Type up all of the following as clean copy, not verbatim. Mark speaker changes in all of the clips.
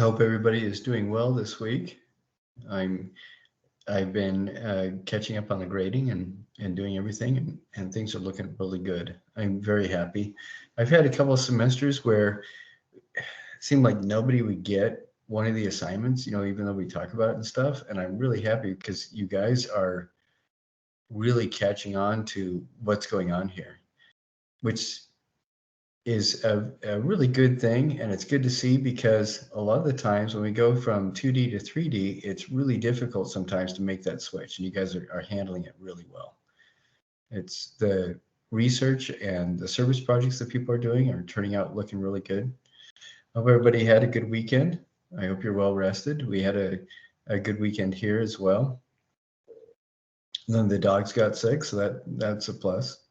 Speaker 1: I hope everybody is doing well this week. I'm I've been catching up on the grading and doing everything, and things are looking really good. I'm very happy. I've had a couple of semesters where it seemed like nobody would get one of the assignments, even though we talk about it and stuff. And I'm really happy because you guys are really catching on to what's going on here, which is a really good thing. And it's good to see because a lot of the times when we go from 2D to 3D, it's really difficult sometimes to make that switch. And you guys are handling it really well. It's the research and the service projects that people are doing are turning out looking really good. Hope everybody had a good weekend. I hope you're well rested. We had a good weekend here as well. None of the dogs got sick, so that's a plus.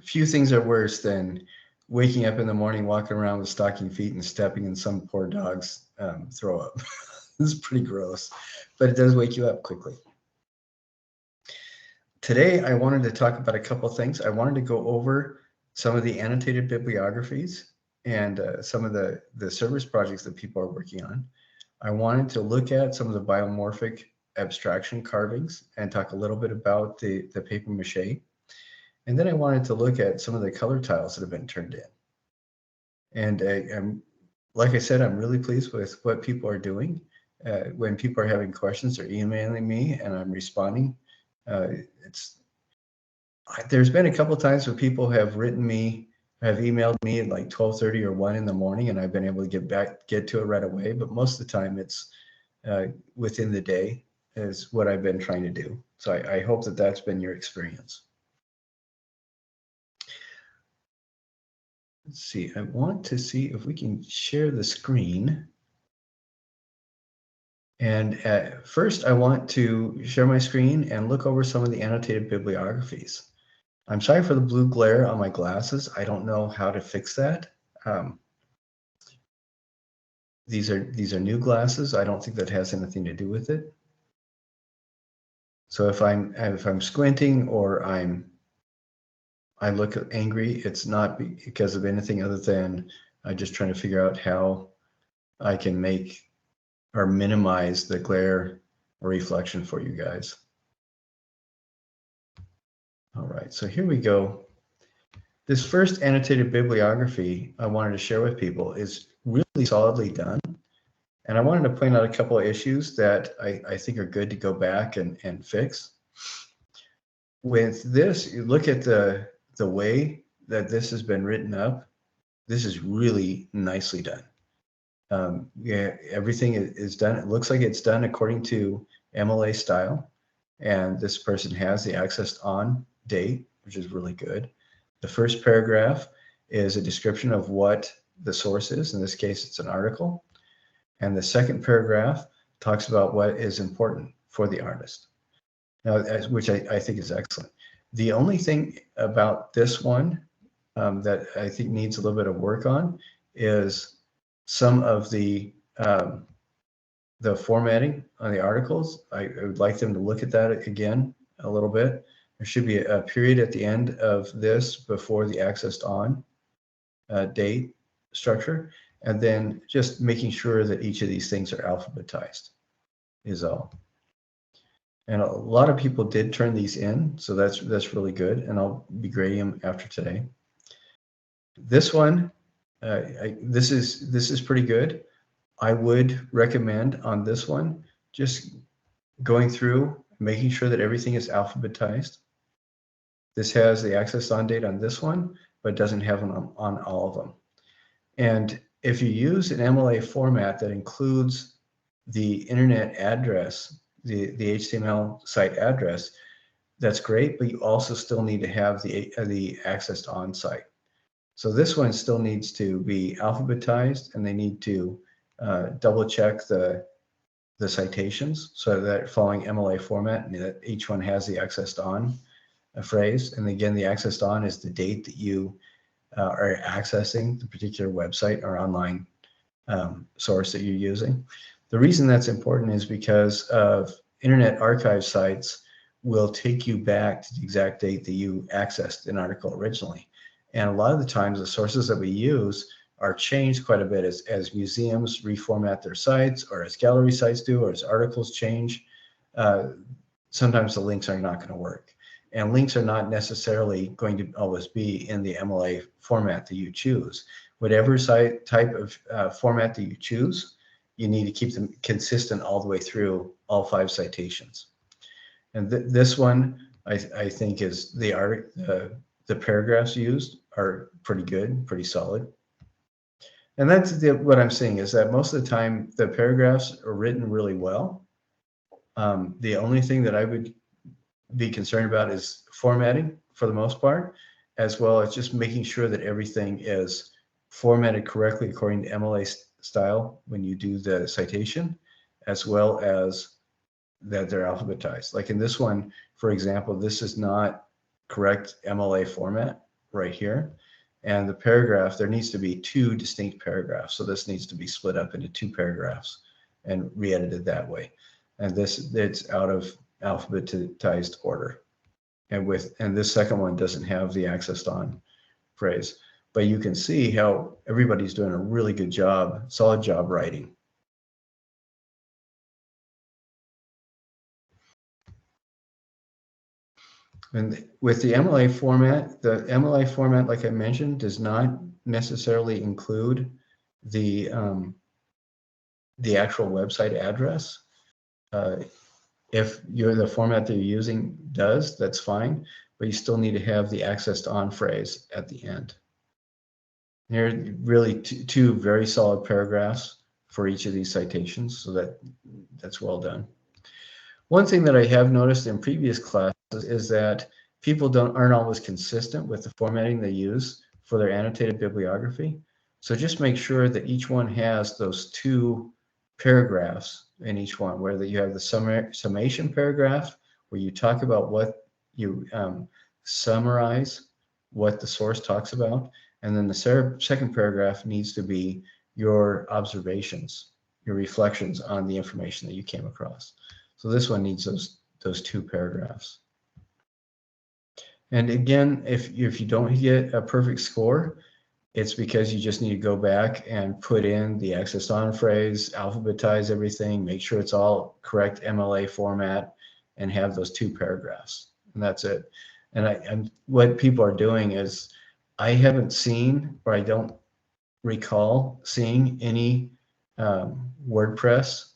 Speaker 1: Few things are worse than waking up in the morning, walking around with stocking feet and stepping in some poor dog's throw up. It's pretty gross, but it does wake you up quickly. Today, I wanted to talk about a couple of things. I wanted to go over some of the annotated bibliographies and some of the service projects that people are working on. I wanted to look at some of the biomorphic abstraction carvings and talk a little bit about the paper mache. And then I wanted to look at some of the color tiles that have been turned in. And like I said, I'm really pleased with what people are doing. When people are having questions, they're emailing me and I'm responding. There's been a couple of times where people have emailed me at like 12:30 or 1 in the morning, and I've been able to get to it right away. But most of the time it's within the day is what I've been trying to do. So I hope that that's been your experience. Let's see, I want to see if we can share the screen. And first, I want to share my screen and look over some of the annotated bibliographies. I'm sorry for the blue glare on my glasses. I don't know how to fix that. These are new glasses. I don't think that has anything to do with it. So if I'm squinting or I look angry, it's not because of anything other than I'm just trying to figure out how I can make or minimize the glare or reflection for you guys. All right, so here we go. This first annotated bibliography I wanted to share with people is really solidly done. And I wanted to point out a couple of issues that I think are good to go back and fix. With this, you look at the way that this has been written up. This is really nicely done. Yeah, everything is done. It looks like it's done according to MLA style. And this person has the accessed on date, which is really good. The first paragraph is a description of what the source is. In this case, it's an article. And the second paragraph talks about what is important for the artist, now, which I think is excellent. The only thing about this one that I think needs a little bit of work on is some of the formatting on the articles. I would like them to look at that again a little bit. There should be a period at the end of this before the accessed on date structure, and then just making sure that each of these things are alphabetized is all. And a lot of people did turn these in, so that's really good, and I'll be grading them after today. This one, this is pretty good. I would recommend on this one just going through, making sure that everything is alphabetized. This has the access on date on this one, but doesn't have them on all of them. And if you use an MLA format that includes the internet address, the HTML site address, that's great, but you also still need to have the accessed on site. So this one still needs to be alphabetized, and they need to double check the citations so that following MLA format and that each one has the accessed on phrase. And again, the accessed on is the date that you are accessing the particular website or online source that you're using. The reason that's important is because of Internet Archive sites will take you back to the exact date that you accessed an article originally. And a lot of the times the sources that we use are changed quite a bit as museums reformat their sites, or as gallery sites do, or as articles change. Sometimes the links are not going to work. And links are not necessarily going to always be in the MLA format that you choose. Whatever site type of format that you choose, you need to keep them consistent all the way through all 5 citations. And this one, I think, is the paragraphs used are pretty good, pretty solid. And that's what I'm seeing, is that most of the time the paragraphs are written really well. The only thing that I would be concerned about is formatting for the most part, as well as just making sure that everything is formatted correctly according to MLA style when you do the citation, as well as that they're alphabetized. Like in this one, for example, this is not correct MLA format right here. And the paragraph, there needs to be 2 distinct paragraphs. So this needs to be split up into 2 paragraphs and re-edited that way. And it's out of alphabetized order. And this second one doesn't have the accessed on phrase. But you can see how everybody's doing a really good job, solid job writing. And with the MLA format, like I mentioned, does not necessarily include the actual website address. If the format that you're using does, that's fine, but you still need to have the accessed on phrase at the end. There are really 2 very solid paragraphs for each of these citations, so that's well done. One thing that I have noticed in previous classes is that people aren't always consistent with the formatting they use for their annotated bibliography. So just make sure that each one has those 2 paragraphs in each one, where you have the summation paragraph, where you talk about what you summarize what the source talks about, and then the second paragraph needs to be your observations, your reflections on the information that you came across. So this one needs those 2 paragraphs. And again, if you don't get a perfect score, it's because you just need to go back and put in the accessed on phrase, alphabetize everything, make sure it's all correct MLA format, and have those 2 paragraphs. And that's it. And what people are doing is, I haven't seen, or I don't recall seeing any WordPress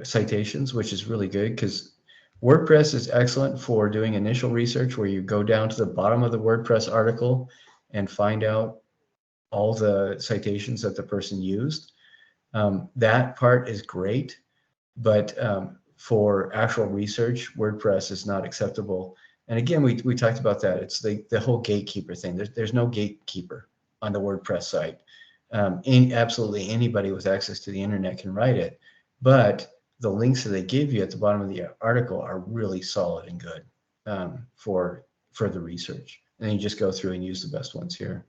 Speaker 1: citations, which is really good, because WordPress is excellent for doing initial research, where you go down to the bottom of the WordPress article and find out all the citations that the person used. That part is great, but for actual research, WordPress is not acceptable. And again, we talked about that. It's the whole gatekeeper thing. There's no gatekeeper on the WordPress site. Absolutely anybody with access to the internet can write it, but the links that they give you at the bottom of the article are really solid and good for further research. And you just go through and use the best ones here.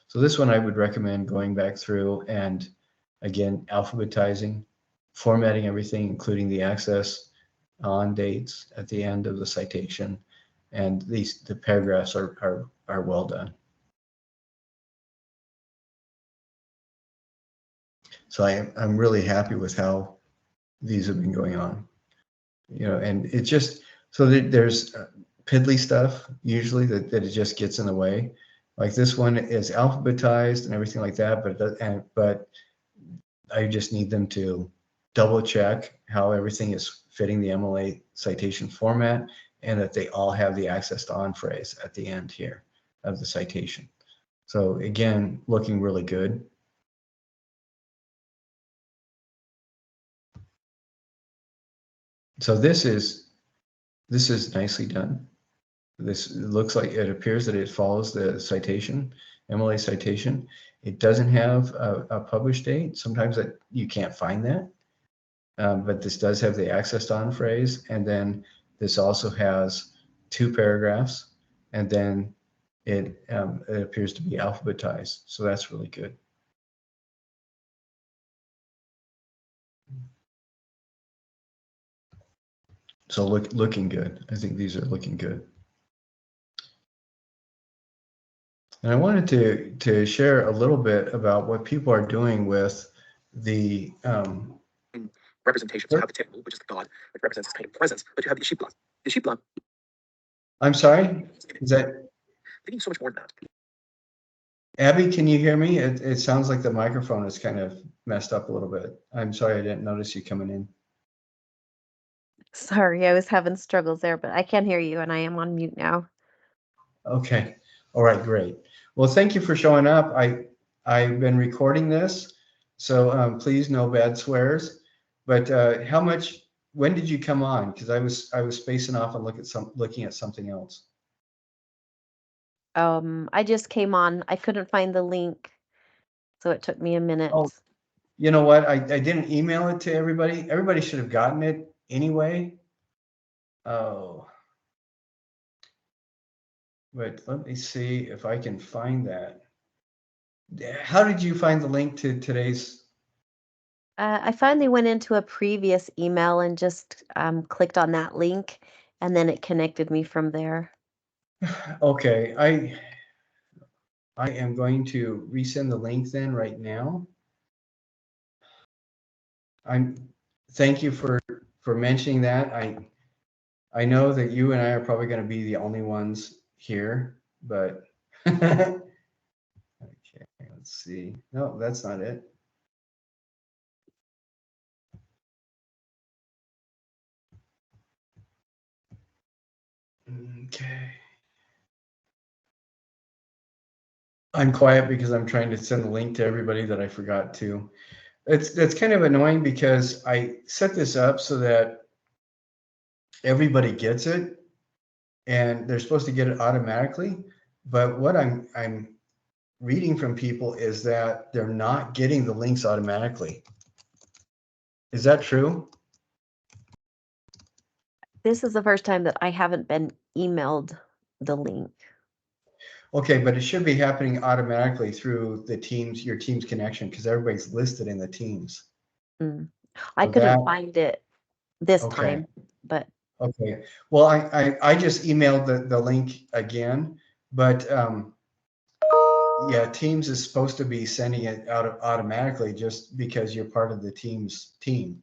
Speaker 1: So this one I would recommend going back through and, again, alphabetizing, formatting everything, including the access on dates at the end of the citation, and the paragraphs are well done. So I'm really happy with how these have been going on. And it just, so there's piddly stuff usually that it just gets in the way. Like this one is alphabetized and everything like that, but I just need them to double check how everything is fitting the MLA citation format, and that they all have the accessed on phrase at the end here of the citation. So again, looking really good. So this is nicely done. This looks like, it appears that it follows the citation, MLA citation. It doesn't have a published date. Sometimes you can't find that, but this does have the accessed on phrase, and then this also has 2 paragraphs, and then it appears to be alphabetized. So that's really good. So looking good. I think these are looking good. And I wanted to share a little bit about what people are doing with the
Speaker 2: representation. So you have the table, which is the god, which represents his kind of presence, but you have the sheep. The sheep
Speaker 1: I'm sorry, is that
Speaker 2: they need so much more than that.
Speaker 1: Abby? Can you hear me? It sounds like the microphone is kind of messed up a little bit. I'm sorry, I didn't notice you coming in.
Speaker 3: Sorry, I was having struggles there, but I can hear you and I am on mute now.
Speaker 1: Okay. All right, great. Well, thank you for showing up. I've been recording this, so please no bad swears. But when did you come on? Because I was spacing off and looking at something else.
Speaker 3: I just came on. I couldn't find the link, so it took me a minute.
Speaker 1: Oh, you know what? I didn't email it to everybody. Everybody should have gotten it anyway. Oh. But let me see if I can find that. How did you find the link to today's?
Speaker 3: I finally went into a previous email and just clicked on that link, and then it connected me from there.
Speaker 1: Okay, I am going to resend the link then right now. Thank you for mentioning that. I know that you and I are probably going to be the only ones here, but okay, let's see. No, that's not it. Okay. I'm quiet because I'm trying to send the link to everybody that I forgot to. That's kind of annoying because I set this up so that everybody gets it and they're supposed to get it automatically. But what I'm reading from people is that they're not getting the links automatically. Is that true?
Speaker 3: This is the first time that I haven't been emailed the link.
Speaker 1: Okay, but it should be happening automatically through your team's connection because everybody's listed in the teams.
Speaker 3: I
Speaker 1: So
Speaker 3: couldn't find it this
Speaker 1: okay.
Speaker 3: time, but
Speaker 1: Okay. Well, I just emailed the link again, but yeah, Teams is supposed to be sending it out automatically just because you're part of the team's team.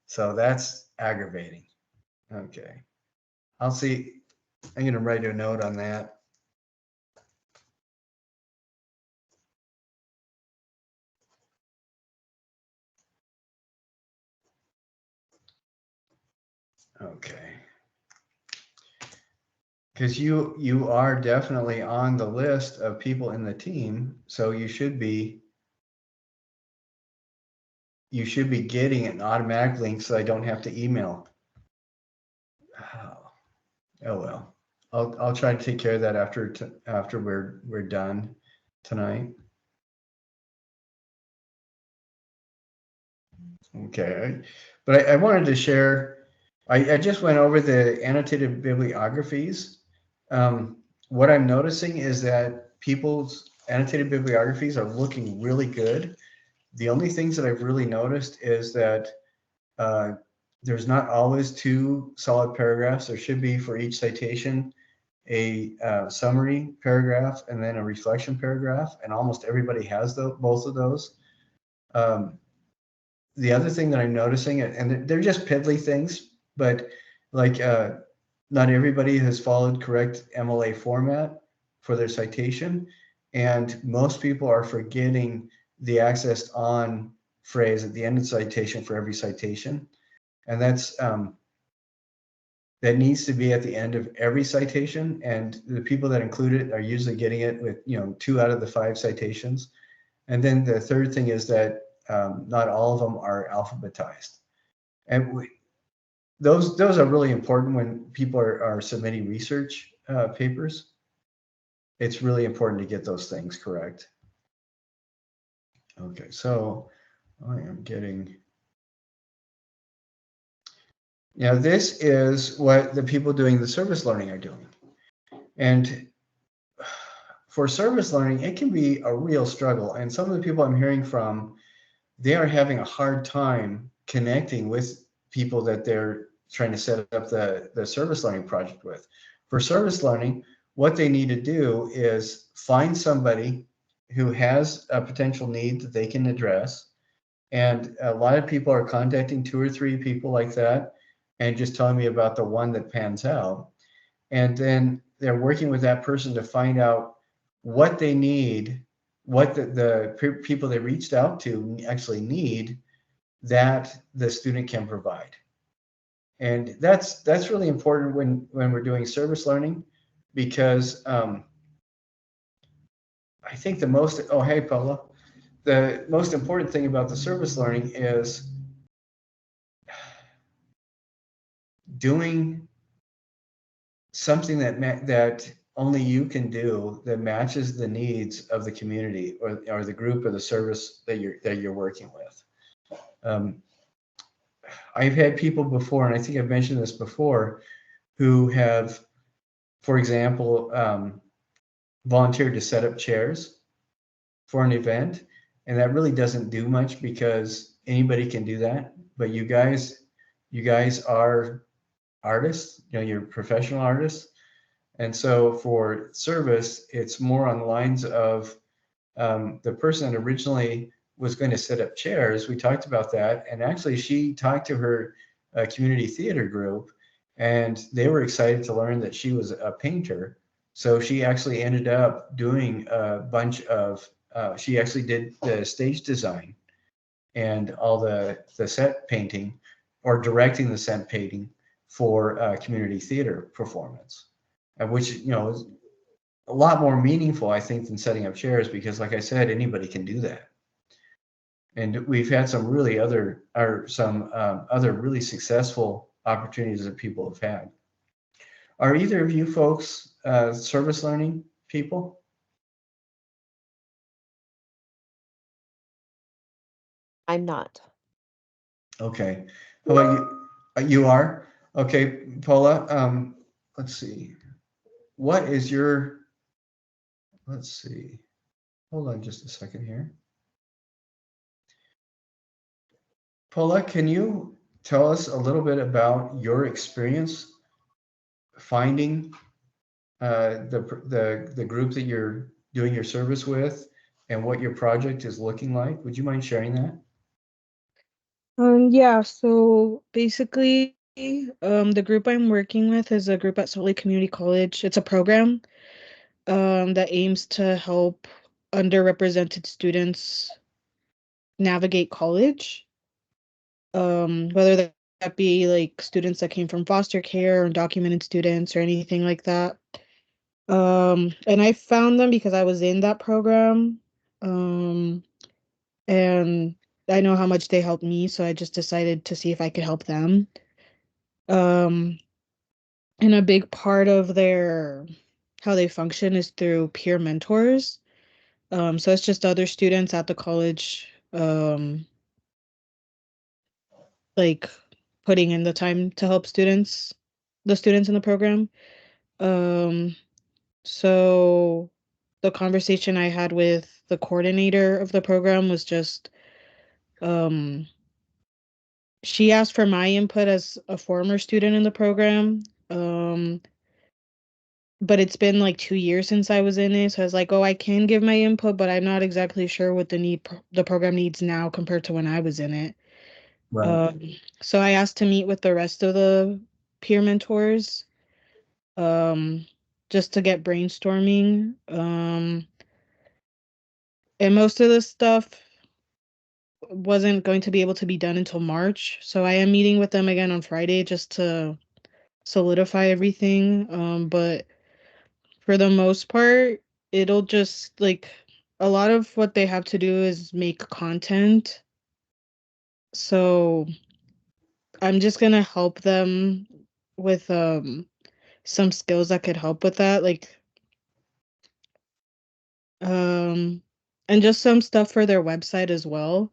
Speaker 1: So that's aggravating. Okay. I'll see. I'm going to write a note on that. Okay. Because you are definitely on the list of people in the team, so you should be getting an automatic link so I don't have to email. Oh well. I'll try to take care of that after we're done tonight. Okay, but I wanted to share. I just went over the annotated bibliographies. What I'm noticing is that people's annotated bibliographies are looking really good. The only things that I've really noticed is that there's not always two solid paragraphs. There should be for each citation a summary paragraph and then a reflection paragraph, and almost everybody has both of those. The other thing that I'm noticing, and they're just piddly things, but like not everybody has followed correct MLA format for their citation, and most people are forgetting the accessed on phrase at the end of the citation for every citation, and that needs to be at the end of every citation, and the people that include it are usually getting it with 2 out of the 5 citations. And then the third thing is that not all of them are alphabetized, and those are really important when people are submitting research papers. It's really important to get those things correct. Okay, so I am getting. Now this is what the people doing the service learning are doing, and for service learning, it can be a real struggle. And some of the people I'm hearing from, they are having a hard time connecting with people that they're trying to set up the service learning project with. For service learning, what they need to do is find somebody who has a potential need that they can address. And a lot of people are contacting 2 or 3 people like that and just telling me about the one that pans out. And then they're working with that person to find out what they need, what the people they reached out to actually need that the student can provide. And that's really important when we're doing service learning, because I think the most, oh, hey, Paula, the most important thing about the service learning is doing something that only you can do that matches the needs of the community or the group or the service that you're working with. I've had people before, and I think I've mentioned this before, who have, for example, volunteered to set up chairs for an event, and that really doesn't do much because anybody can do that. But you guys are artists, you're professional artists. And so for service, it's more on the lines of the person that originally was going to set up chairs. We talked about that. And actually, she talked to her community theater group, and they were excited to learn that she was a painter. So she actually ended up doing a bunch of, she actually did the stage design and all the set painting, or directing the set painting for community theater performance, which is a lot more meaningful, I think, than setting up chairs, because, like I said, anybody can do that. And we've had some other really successful opportunities that people have had. Are either of you folks service learning people?
Speaker 3: I'm not.
Speaker 1: Okay. How about you? You are? Okay, Paula, let's see. What is your, let's see. Hold on just a second here. Paula, can you tell us a little bit about your experience finding the group that you're doing your service with and what your project is looking like? Would you mind sharing that?
Speaker 4: Yeah, so basically, the group I'm working with is a group at Salt Lake Community College. It's a program that aims to help underrepresented students navigate college. Whether that be like students that came from foster care or undocumented students or anything like that. And I found them because I was in that program. And I know how much they helped me, so I just decided to see if I could help them. Um, and a big part of their how they function is through peer mentors. So it's just other students at the college, like putting in the time to help the students in the program. Um, so the conversation I had with the coordinator of the program was just, um, she asked for my input as a former student in the program. But it's been like 2 years since I was in it. So I was like, oh, I can give my input, but I'm not exactly sure what the program needs now compared to when I was in it.
Speaker 1: Right.
Speaker 4: So I asked to meet with the rest of the peer mentors, just to get brainstorming. And most of the stuff wasn't going to be able to be done until March. So I am meeting with them again on Friday just to solidify everything. But for the most part, it'll just like a lot of what they have to do is make content. So I'm just gonna help them with some skills that could help with that, like um and just some stuff for their website as well.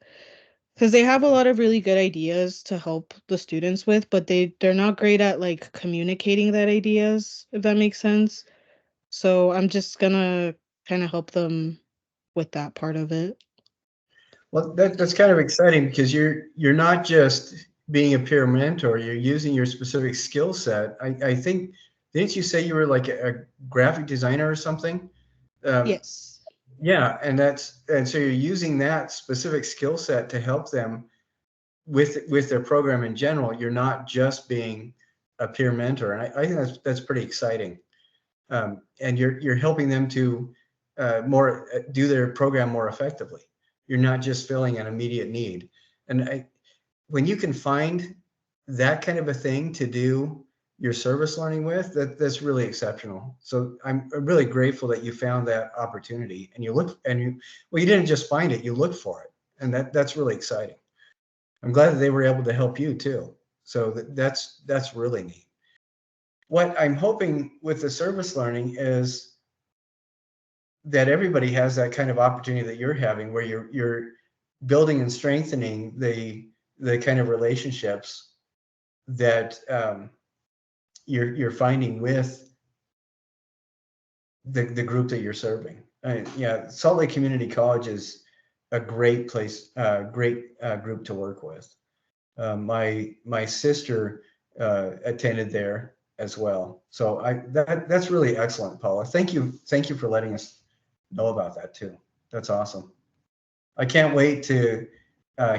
Speaker 4: Because they have a lot of really good ideas to help the students with, but they're not great at like communicating that ideas, if that makes sense. So I'm just gonna kind of help them with that part of it.
Speaker 1: Well, that's kind of exciting, because you're not just being a peer mentor, you're using your specific skill set. I think Didn't you say you were like a graphic designer or something?
Speaker 4: Yes.
Speaker 1: Yeah, and so you're using that specific skill set to help them with their program in general. You're not just being a peer mentor, and I think that's pretty exciting. And you're helping them to more do their program more effectively. You're not just filling an immediate need. And when you can find that kind of a thing to do your service learning with, that's really exceptional. So I'm really grateful that you found that opportunity, and you didn't just find it, you looked for it, and that's really exciting. I'm glad that they were able to help you too. So that's really neat. What I'm hoping with the service learning is that everybody has that kind of opportunity that you're having, where you're building and strengthening the kind of relationships that you're finding with the group that you're serving. Yeah, Salt Lake Community College is a great place, great group to work with. My sister attended there as well, so that's really excellent, Paula. Thank you for letting us know about that too. That's awesome. I can't wait to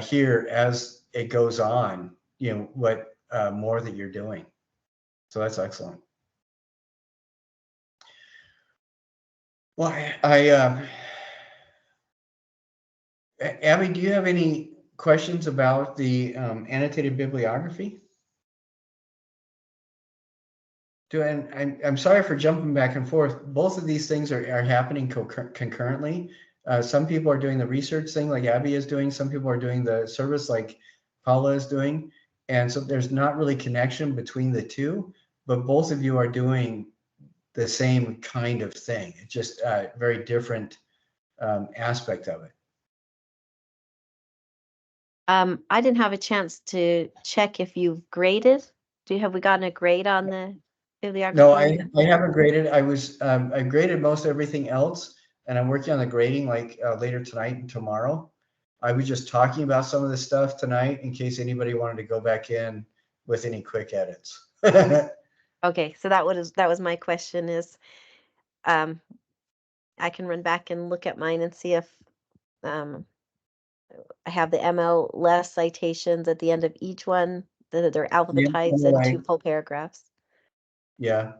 Speaker 1: hear as it goes on, what more that you're doing. So that's excellent. Well, Abby, do you have any questions about the annotated bibliography? And I'm sorry for jumping back and forth. Both of these things are happening concurrently. Some people are doing the research thing like Abby is doing. Some people are doing the service like Paula is doing. And so there's not really connection between the two, but both of you are doing the same kind of thing. It's just a very different aspect of it.
Speaker 3: I didn't have a chance to check if you've graded. Have we gotten a grade on the bibliography?
Speaker 1: No, I haven't graded. I graded most everything else, and I'm working on the grading like later tonight and tomorrow. I was just talking about some of this stuff tonight in case anybody wanted to go back in with any quick edits.
Speaker 3: Okay, so that was my question is, I can run back and look at mine and see if I have the MLS citations at the end of each one, that they're alphabetized in two full paragraphs.
Speaker 1: Yeah.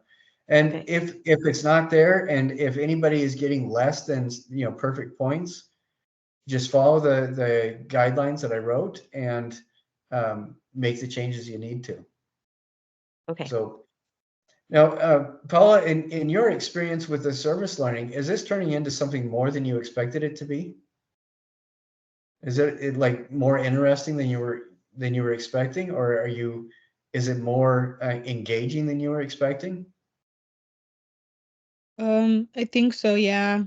Speaker 1: And
Speaker 3: Okay.
Speaker 1: if it's not there, and if anybody is getting less than perfect points, just follow the guidelines that I wrote and make the changes you need to.
Speaker 3: Okay.
Speaker 1: So now, Paula, in your experience with the service learning, is this turning into something more than you expected it to be? Is it like more interesting than you were expecting, or is it more engaging than you were expecting?
Speaker 4: I think so, yeah.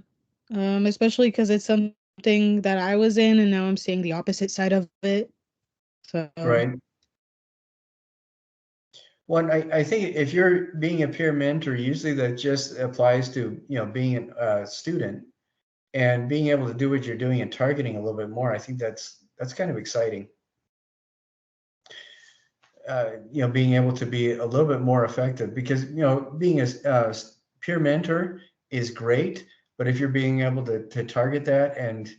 Speaker 4: Especially because it's something that I was in, and now I'm seeing the opposite side of it. So
Speaker 1: Right. Well, I think if you're being a peer mentor, usually that just applies to being a student and being able to do what you're doing and targeting a little bit more. I think that's kind of exciting. Being able to be a little bit more effective, because being a peer mentor is great, but if you're being able to target that and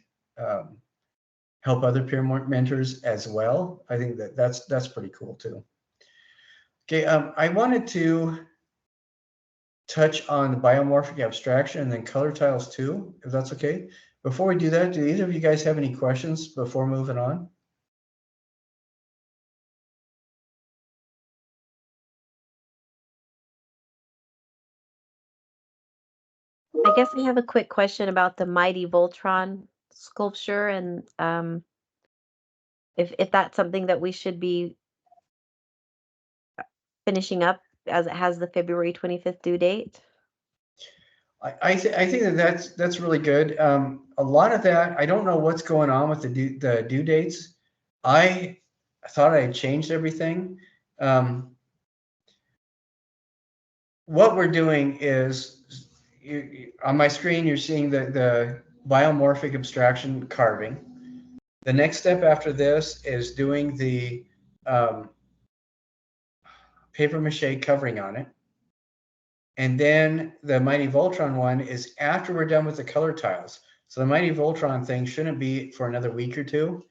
Speaker 1: help other peer mentors as well, I think that's pretty cool too. Okay, I wanted to touch on the biomorphic abstraction and then color tiles too, if that's okay. Before we do that, do either of you guys have any questions before moving on?
Speaker 3: I guess I have a quick question about the mighty Voltron sculpture, and if that's something that we should be finishing up, as it has the February 25th due date.
Speaker 1: I think that's really good. A lot of that, I don't know what's going on with the due dates. I thought I had changed everything. What we're doing is, on my screen, you're seeing the biomorphic abstraction carving. The next step after this is doing the paper mache covering on it. And then the Mighty Voltron one is after we're done with the color tiles. So the Mighty Voltron thing shouldn't be for another week or two,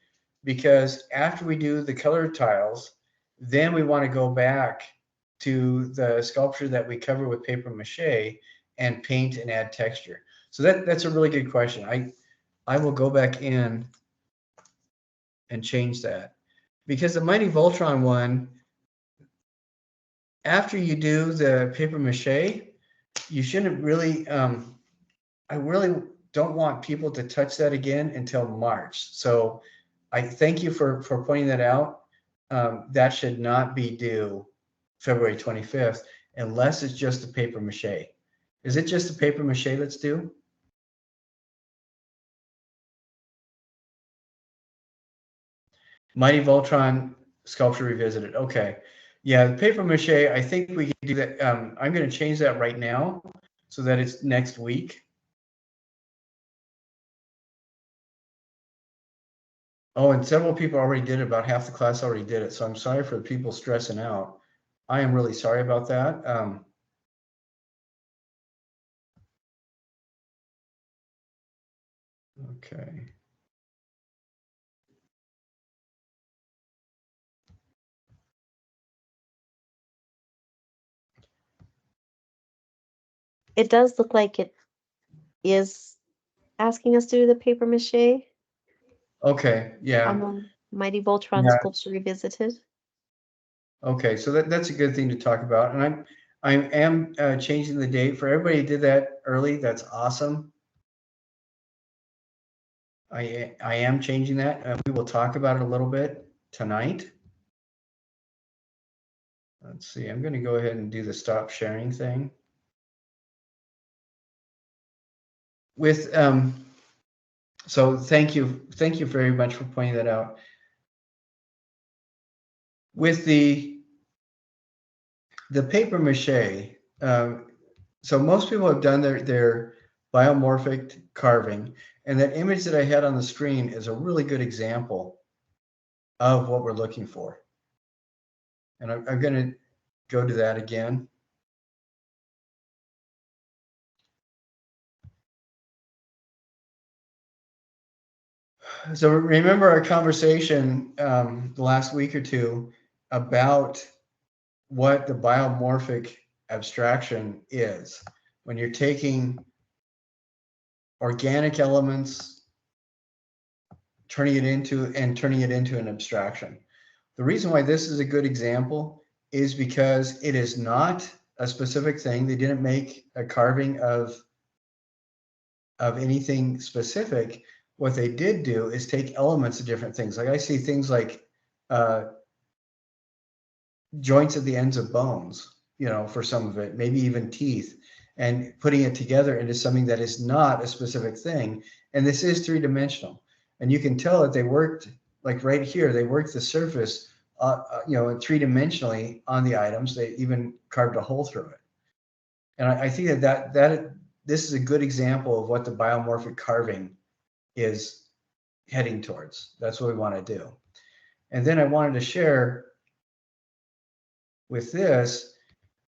Speaker 1: because after we do the color tiles, then we want to go back to the sculpture that we cover with paper mache and paint and add texture. So that's a really good question. I will go back in and change that, because the Mighty Voltron one, after you do the paper mache, you shouldn't really, I really don't want people to touch that again until March. So I thank you for pointing that out. That should not be due February 25th, unless it's just the paper mache. Is it just the paper mache that's due? Mighty Voltron Sculpture Revisited. Okay. Yeah, the paper mache, I think we can do that. I'm going to change that right now so that it's next week. Oh, and several people already did it. About half the class already did it. So I'm sorry for the people stressing out. I am really sorry about that. Okay.
Speaker 3: It does look like it is asking us to do the paper mache
Speaker 1: Okay. Yeah.
Speaker 3: on the Mighty Voltron
Speaker 1: Yeah.
Speaker 3: Sculpture Revisited.
Speaker 1: Okay. So that's a good thing to talk about. And I am changing the date for everybody who did that early. That's awesome. I am changing that. We will talk about it a little bit tonight. Let's see. I'm going to go ahead and do the stop sharing thing. With so thank you very much for pointing that out. With the paper mache, so most people have done their biomorphic carving, and that image that I had on the screen is a really good example of what we're looking for. And I'm going to go to that again. So remember our conversation the last week or two about what the biomorphic abstraction is. When you're taking organic elements, turning it into an abstraction. The reason why this is a good example is because it is not a specific thing. They didn't make a carving of anything specific. What they did do is take elements of different things. Like I see things like joints at the ends of bones, for some of it, maybe even teeth, and putting it together into something that is not a specific thing. And this is three-dimensional. And you can tell that they worked, like right here, they worked the surface, three-dimensionally on the items. They even carved a hole through it. And I think that this is a good example of what the biomorphic carving is heading towards. That's what we want to do. And then I wanted to share with this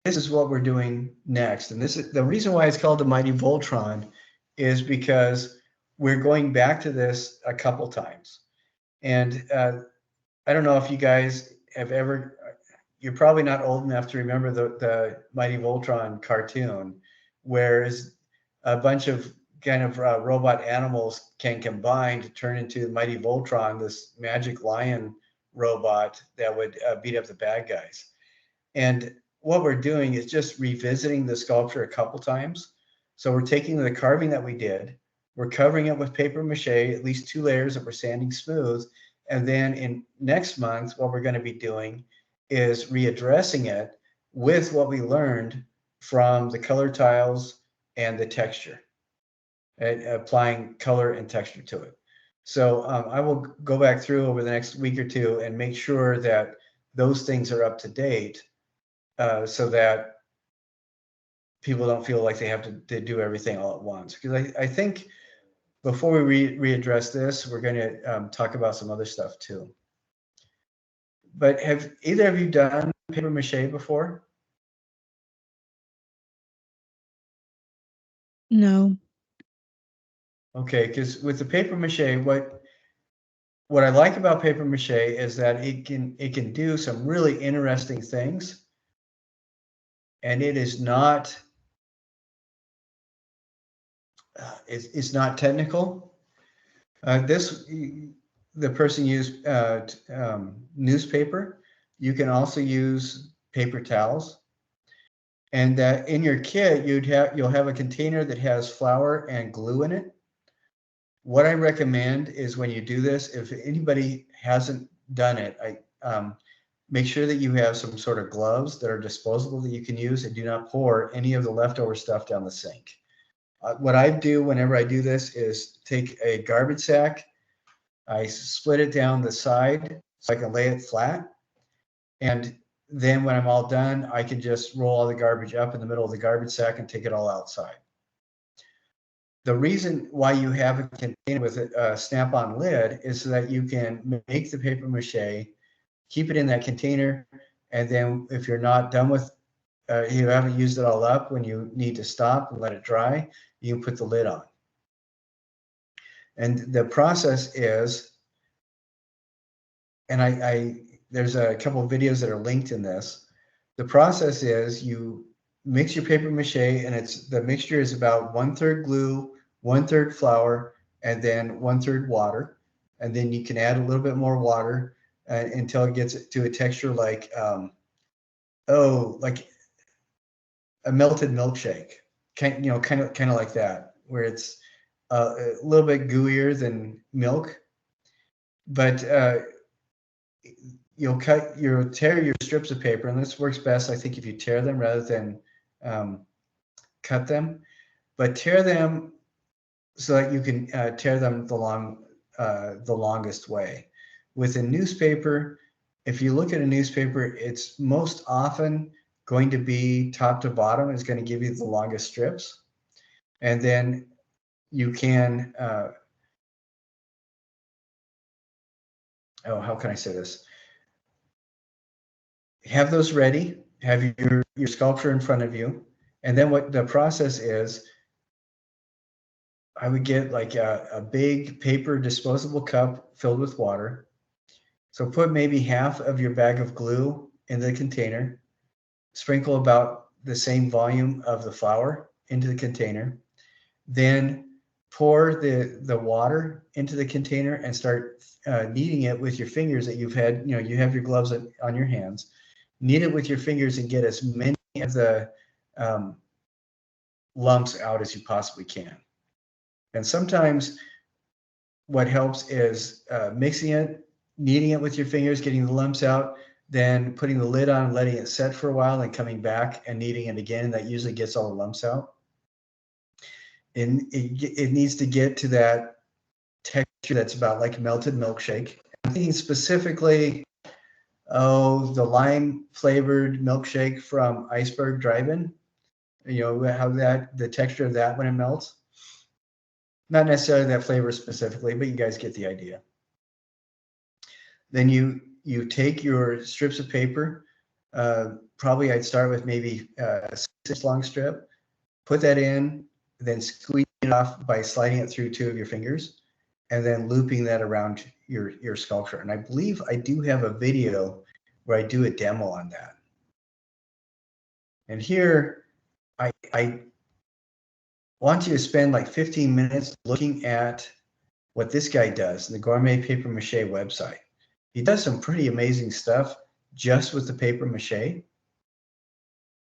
Speaker 1: is what we're doing next. And this is the reason why it's called the Mighty Voltron, is because we're going back to this a couple times. And I don't know if you guys have ever, you're probably not old enough to remember the Mighty Voltron cartoon, where a bunch of kind of robot animals can combine to turn into Mighty Voltron, this magic lion robot that would beat up the bad guys. And what we're doing is just revisiting the sculpture a couple times. So we're taking the carving that we did, we're covering it with paper mache, at least 2 layers that we're sanding smooth. And then in next month, what we're going to be doing is readdressing it with what we learned from the color tiles and the texture, and applying color and texture to it. So I will go back through over the next week or two and make sure that those things are up to date, so that people don't feel like they have to do everything all at once. Because I think before we readdress this, we're going to talk about some other stuff too. But have either of you done paper mache before?
Speaker 4: No.
Speaker 1: Okay, because with the paper mache, what I like about paper mache is that it can do some really interesting things, and it is not it's not technical. The person used newspaper. You can also use paper towels, and in your kit you'll have a container that has flour and glue in it. What I recommend is when you do this, if anybody hasn't done it, make sure that you have some sort of gloves that are disposable that you can use, and do not pour any of the leftover stuff down the sink. What I do whenever I do this is take a garbage sack, I split it down the side so I can lay it flat, and then when I'm all done, I can just roll all the garbage up in the middle of the garbage sack and take it all outside. The reason why you have a container with a snap-on lid is so that you can make the paper mache, keep it in that container, and then if you're not done with, you haven't used it all up, when you need to stop and let it dry, you can put the lid on. And the process is, and there's a couple of videos that are linked in this. The process is you mix your paper mache, and the mixture is about 1/3 glue, 1/3 flour, and then 1/3 water. And then you can add a little bit more water until it gets to a texture like like a melted milkshake, kind of like that, where it's a little bit gooier than milk. But you'll tear your strips of paper, and this works best, I think, if you tear them rather than cut them. But tear them so that you can tear them the longest way. With a newspaper, if you look at a newspaper, it's most often going to be top to bottom is going to give you the longest strips. And then you can, how can I say this? Have those ready, have your sculpture in front of you. And then what the process is, I would get like a big paper disposable cup filled with water. So put maybe half of your bag of glue in the container, sprinkle about the same volume of the flour into the container, then pour the water into the container and start kneading it with your fingers that you've had, you have your gloves on your hands. Knead it with your fingers and get as many of the lumps out as you possibly can. And sometimes what helps is mixing it, kneading it with your fingers, getting the lumps out, then putting the lid on, letting it set for a while, and coming back and kneading it again. And that usually gets all the lumps out. And it needs to get to that texture that's about like a melted milkshake. I'm thinking specifically, the lime flavored milkshake from Iceberg Drive-In. How the texture of that when it melts. Not necessarily that flavor specifically, but you guys get the idea. Then you take your strips of paper. Probably I'd start with maybe a 6-inch long strip. Put that in, then squeeze it off by sliding it through 2 of your fingers, and then looping that around your sculpture. And I believe I do have a video where I do a demo on that. And here I want you to spend like 15 minutes looking at what this guy does, the Gourmet Paper Mache website. He does some pretty amazing stuff just with the paper mache.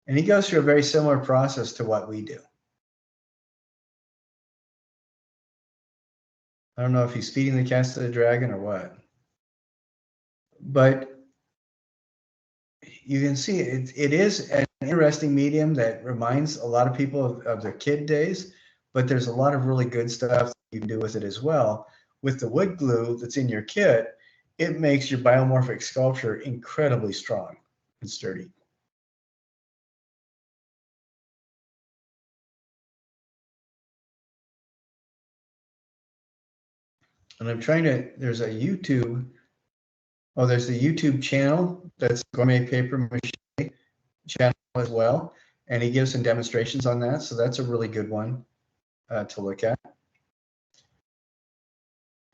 Speaker 1: And he goes through a very similar process to what we do. I don't know if he's feeding the cats to the dragon or what. But you can see it is an interesting medium that reminds a lot of people of their kid days, but there's a lot of really good stuff you can do with it as well. With the wood glue that's in your kit, it makes your biomorphic sculpture incredibly strong and sturdy. And I'm trying to, there's the YouTube channel that's Gourmet Paper Mache channel as well. And he gives some demonstrations on that. So that's a really good one. to look at.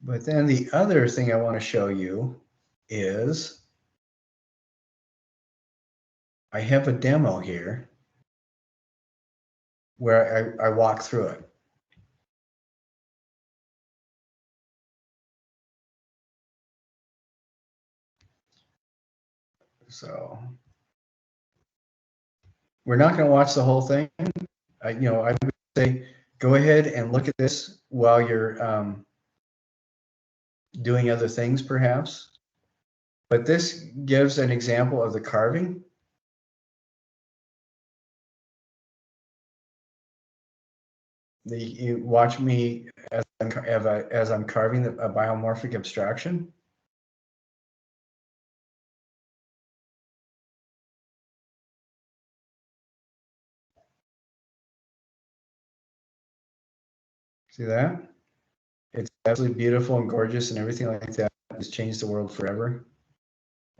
Speaker 1: But then the other thing I want to show you is I have a demo here where I walk through it. So we're not going to watch the whole thing. I would say go ahead and look at this while you're doing other things, perhaps. But this gives an example of the carving. You watch me as I'm carving a biomorphic abstraction. See that? It's absolutely beautiful and gorgeous and everything like that. It's changed the world forever.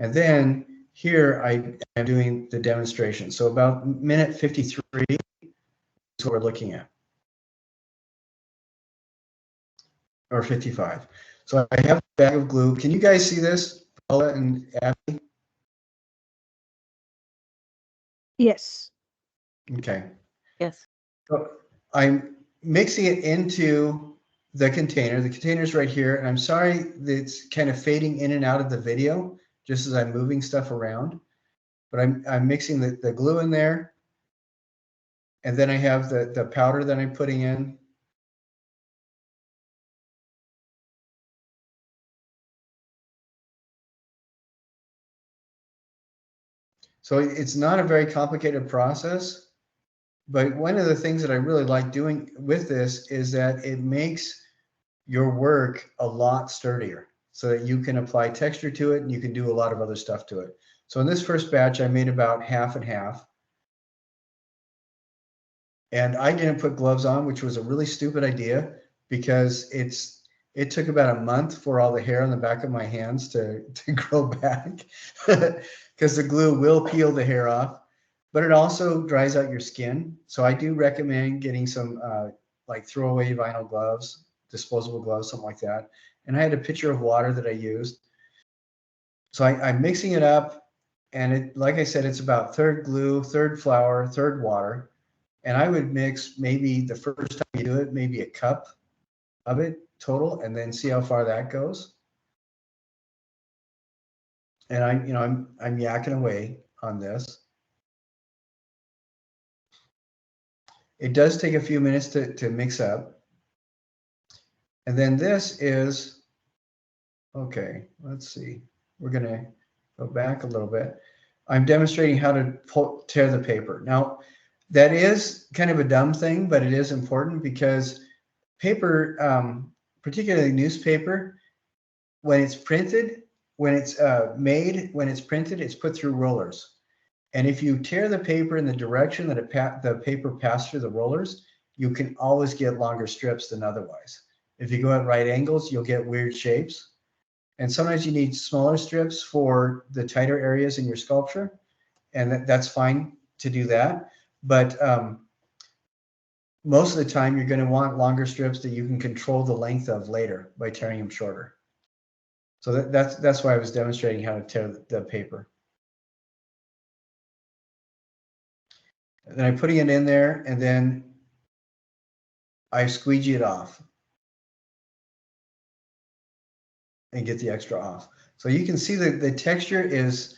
Speaker 1: And then here I am doing the demonstration. So about minute 53 is what we're looking at. Or 55. So I have a bag of glue. Can you guys see this, Paula and Abby?
Speaker 4: Yes.
Speaker 1: Okay.
Speaker 3: Yes.
Speaker 1: So I'm mixing it into the container. The container's right here. And I'm sorry that it's kind of fading in and out of the video just as I'm moving stuff around. But I'm mixing the glue in there. And then I have the powder that I'm putting in. So it's not a very complicated process, but one of the things that I really like doing with this is that it makes your work a lot sturdier so that you can apply texture to it and you can do a lot of other stuff to it. So in this first batch, I made about half and half. And I didn't put gloves on, which was a really stupid idea because it took about a month for all the hair on the back of my hands to grow back because the glue will peel the hair off, but it also dries out your skin. So I do recommend getting some like throwaway vinyl gloves, disposable gloves, something like that. And I had a pitcher of water that I used. So I'm mixing it up, and it, like I said, it's about third glue, third flour, third water. And I would mix maybe the first time you do it, maybe a cup of it total, and then see how far that goes. And I'm yakking away on this. It does take a few minutes to mix up. And then this is, okay, let's see. We're gonna go back a little bit. I'm demonstrating how to tear the paper. Now, that is kind of a dumb thing, but it is important because paper, particularly newspaper, when it's printed, when it's made, when it's printed, it's put through rollers. And if you tear the paper in the direction that the paper passed through the rollers, you can always get longer strips than otherwise. If you go at right angles, you'll get weird shapes. And sometimes you need smaller strips for the tighter areas in your sculpture. And that's fine to do that. But most of the time, you're going to want longer strips that you can control the length of later by tearing them shorter. So that's why I was demonstrating how to tear the paper. And then I'm putting it in there, and then I squeegee it off and get the extra off. So you can see that the texture is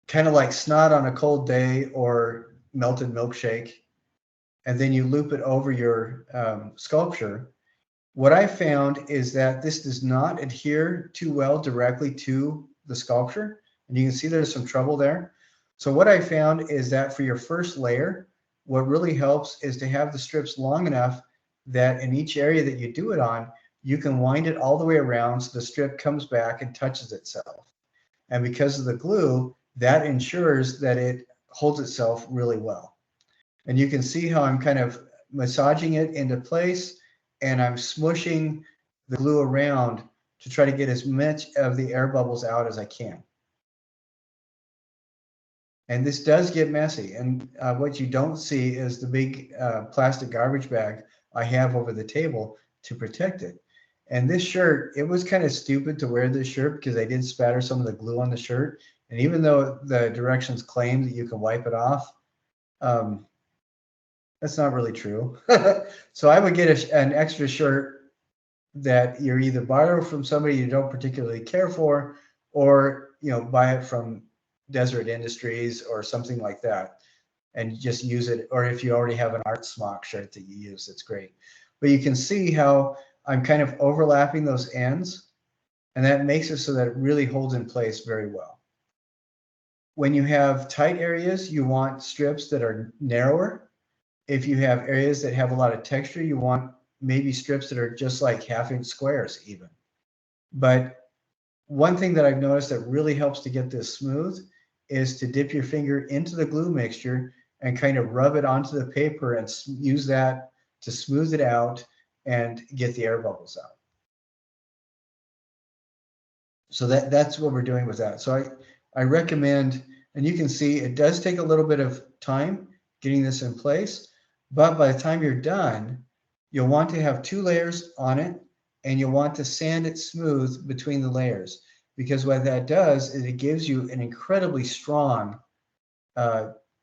Speaker 1: kind of like snot on a cold day or melted milkshake. And then you loop it over your sculpture. What I found is that this does not adhere too well directly to the sculpture. And you can see there's some trouble there. So what I found is that for your first layer, what really helps is to have the strips long enough that in each area that you do it on, you can wind it all the way around so the strip comes back and touches itself. And because of the glue, that ensures that it holds itself really well. And you can see how I'm kind of massaging it into place, and I'm smushing the glue around to try to get as much of the air bubbles out as I can. And this does get messy. And what you don't see is the big plastic garbage bag I have over the table to protect it. And this shirt, it was kind of stupid to wear this shirt because I did spatter some of the glue on the shirt. And even though the directions claim that you can wipe it off, that's not really true. So I would get an extra shirt that you're either borrow from somebody you don't particularly care for, or buy it from Desert Industries or something like that, and just use it. Or if you already have an art smock shirt that you use, that's great. But you can see how I'm kind of overlapping those ends, and that makes it so that it really holds in place very well. When you have tight areas, you want strips that are narrower. If you have areas that have a lot of texture, you want maybe strips that are just like 1/2-inch squares even. But one thing that I've noticed that really helps to get this smooth is to dip your finger into the glue mixture and kind of rub it onto the paper and use that to smooth it out and get the air bubbles out. So that's what we're doing with that. So I recommend, and you can see it does take a little bit of time getting this in place, but by the time you're done, you'll want to have 2 layers on it, and you'll want to sand it smooth between the layers, because what that does is it gives you an incredibly strong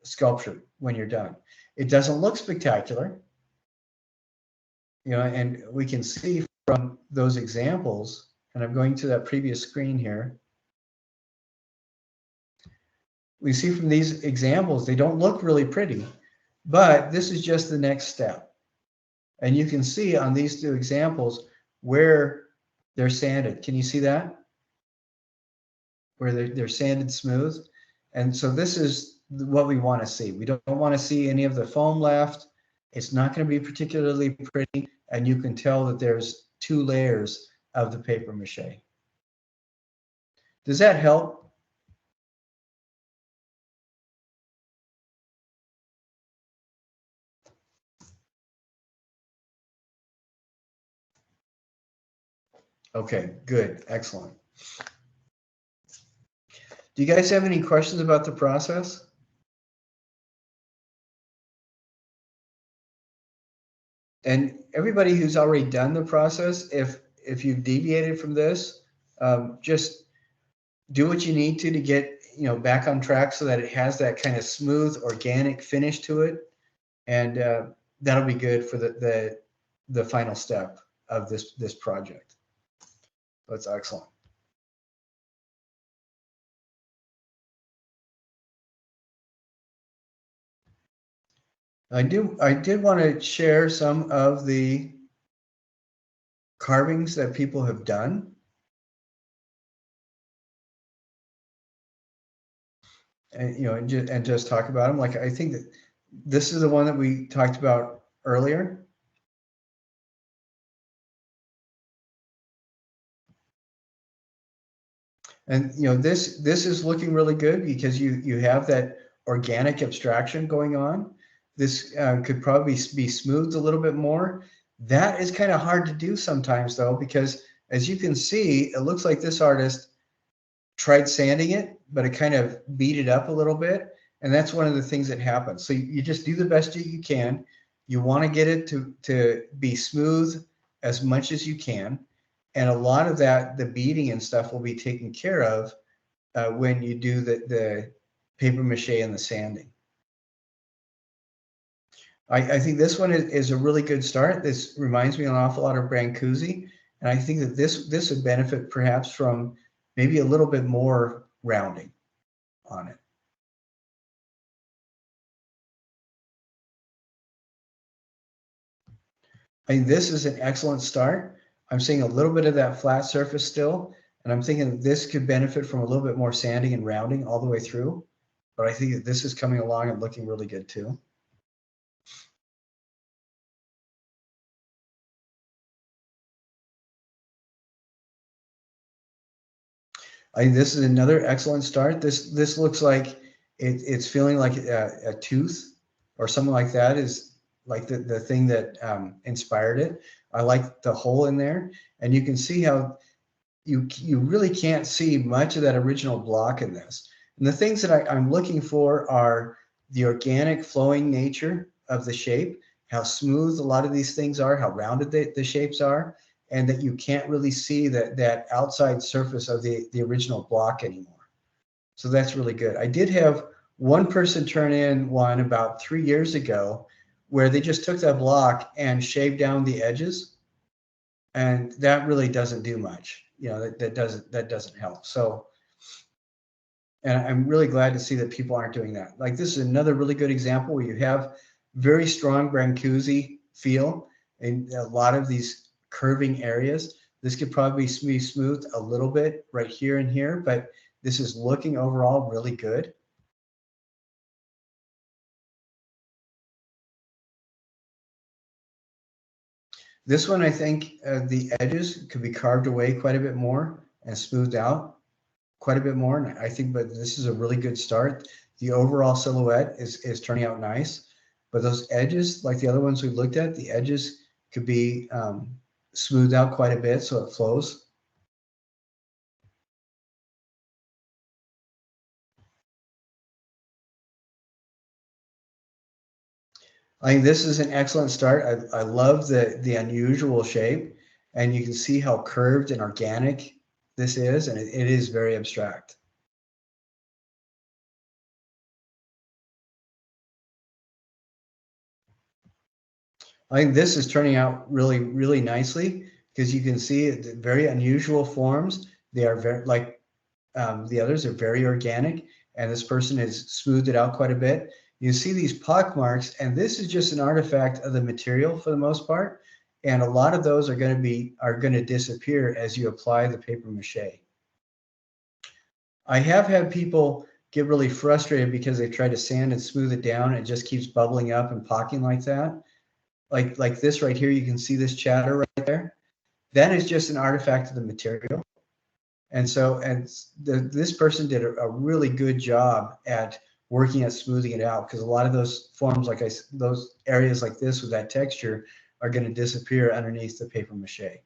Speaker 1: sculpture when you're done. It doesn't look spectacular, and we can see from those examples, and I'm going to that previous screen here. We see from these examples, they don't look really pretty, but this is just the next step. And you can see on these 2 examples where they're sanded. Can you see that? Where they're sanded smooth. And so this is what we want to see. We don't want to see any of the foam left. It's not going to be particularly pretty, and you can tell that there's 2 layers of the paper mache. Does that help? Okay, good, excellent. Do you guys have any questions about the process? And everybody who's already done the process, if you've deviated from this, just do what you need to get back on track so that it has that kind of smooth, organic finish to it, and that'll be good for the final step of this project. That's excellent. I did want to share some of the carvings that people have done. And just talk about them. Like, I think that this is the one that we talked about earlier. And this is looking really good because you have that organic abstraction going on. This could probably be smoothed a little bit more. That is kind of hard to do sometimes, though, because as you can see, it looks like this artist tried sanding it, but it kind of beat it up a little bit. And that's one of the things that happens. So you just do the best you can. You want to get it to be smooth as much as you can. And a lot of that, the beading and stuff, will be taken care of when you do the paper mache and the sanding. I think this one is a really good start. This reminds me an awful lot of Brancusi. And I think that this would benefit perhaps from maybe a little bit more rounding on it. I think this is an excellent start. I'm seeing a little bit of that flat surface still, and I'm thinking that this could benefit from a little bit more sanding and rounding all the way through. But I think that this is coming along and looking really good too. I think this is another excellent start. This looks like it's feeling like a tooth or something like that is like the thing that inspired it. I like the hole in there, and you can see how you really can't see much of that original block in this. And the things that I'm looking for are the organic flowing nature of the shape how smooth a lot of these things are, how rounded the shapes are, and that you can't really see that outside surface of the original block anymore. So that's really good. I did have one person turn in one about 3 years ago where they just took that block and shaved down the edges, and that really doesn't do much. You know, that doesn't help. So, and I'm really glad to see that people aren't doing that. Like, this is another really good example where you have very strong Brancusi feel in a lot of these curving areas. This could probably be smoothed a little bit right here and here, but this is looking overall really good. This one, I think the edges could be carved away quite a bit more and smoothed out quite a bit more. And I think, but this is a really good start. The overall silhouette is turning out nice, but those edges, like the other ones we looked at, the edges could be smoothed out quite a bit so it flows. I think this is an excellent start. I love the unusual shape, and you can see how curved and organic this is, and it is very abstract. I think this is turning out really, really nicely because you can see very unusual forms. They are very, like the others are very organic, and this person has smoothed it out quite a bit. You see these pock marks, and this is just an artifact of the material for the most part. And a lot of those are going to disappear as you apply the paper mache. I have had people get really frustrated because they try to sand and smooth it down and it just keeps bubbling up and pocking like that. Like this right here, you can see this chatter right there. That is just an artifact of the material. And so, this person did a really good job at working at smoothing it out, because a lot of those forms, those areas like this with that texture are going to disappear underneath the paper mache.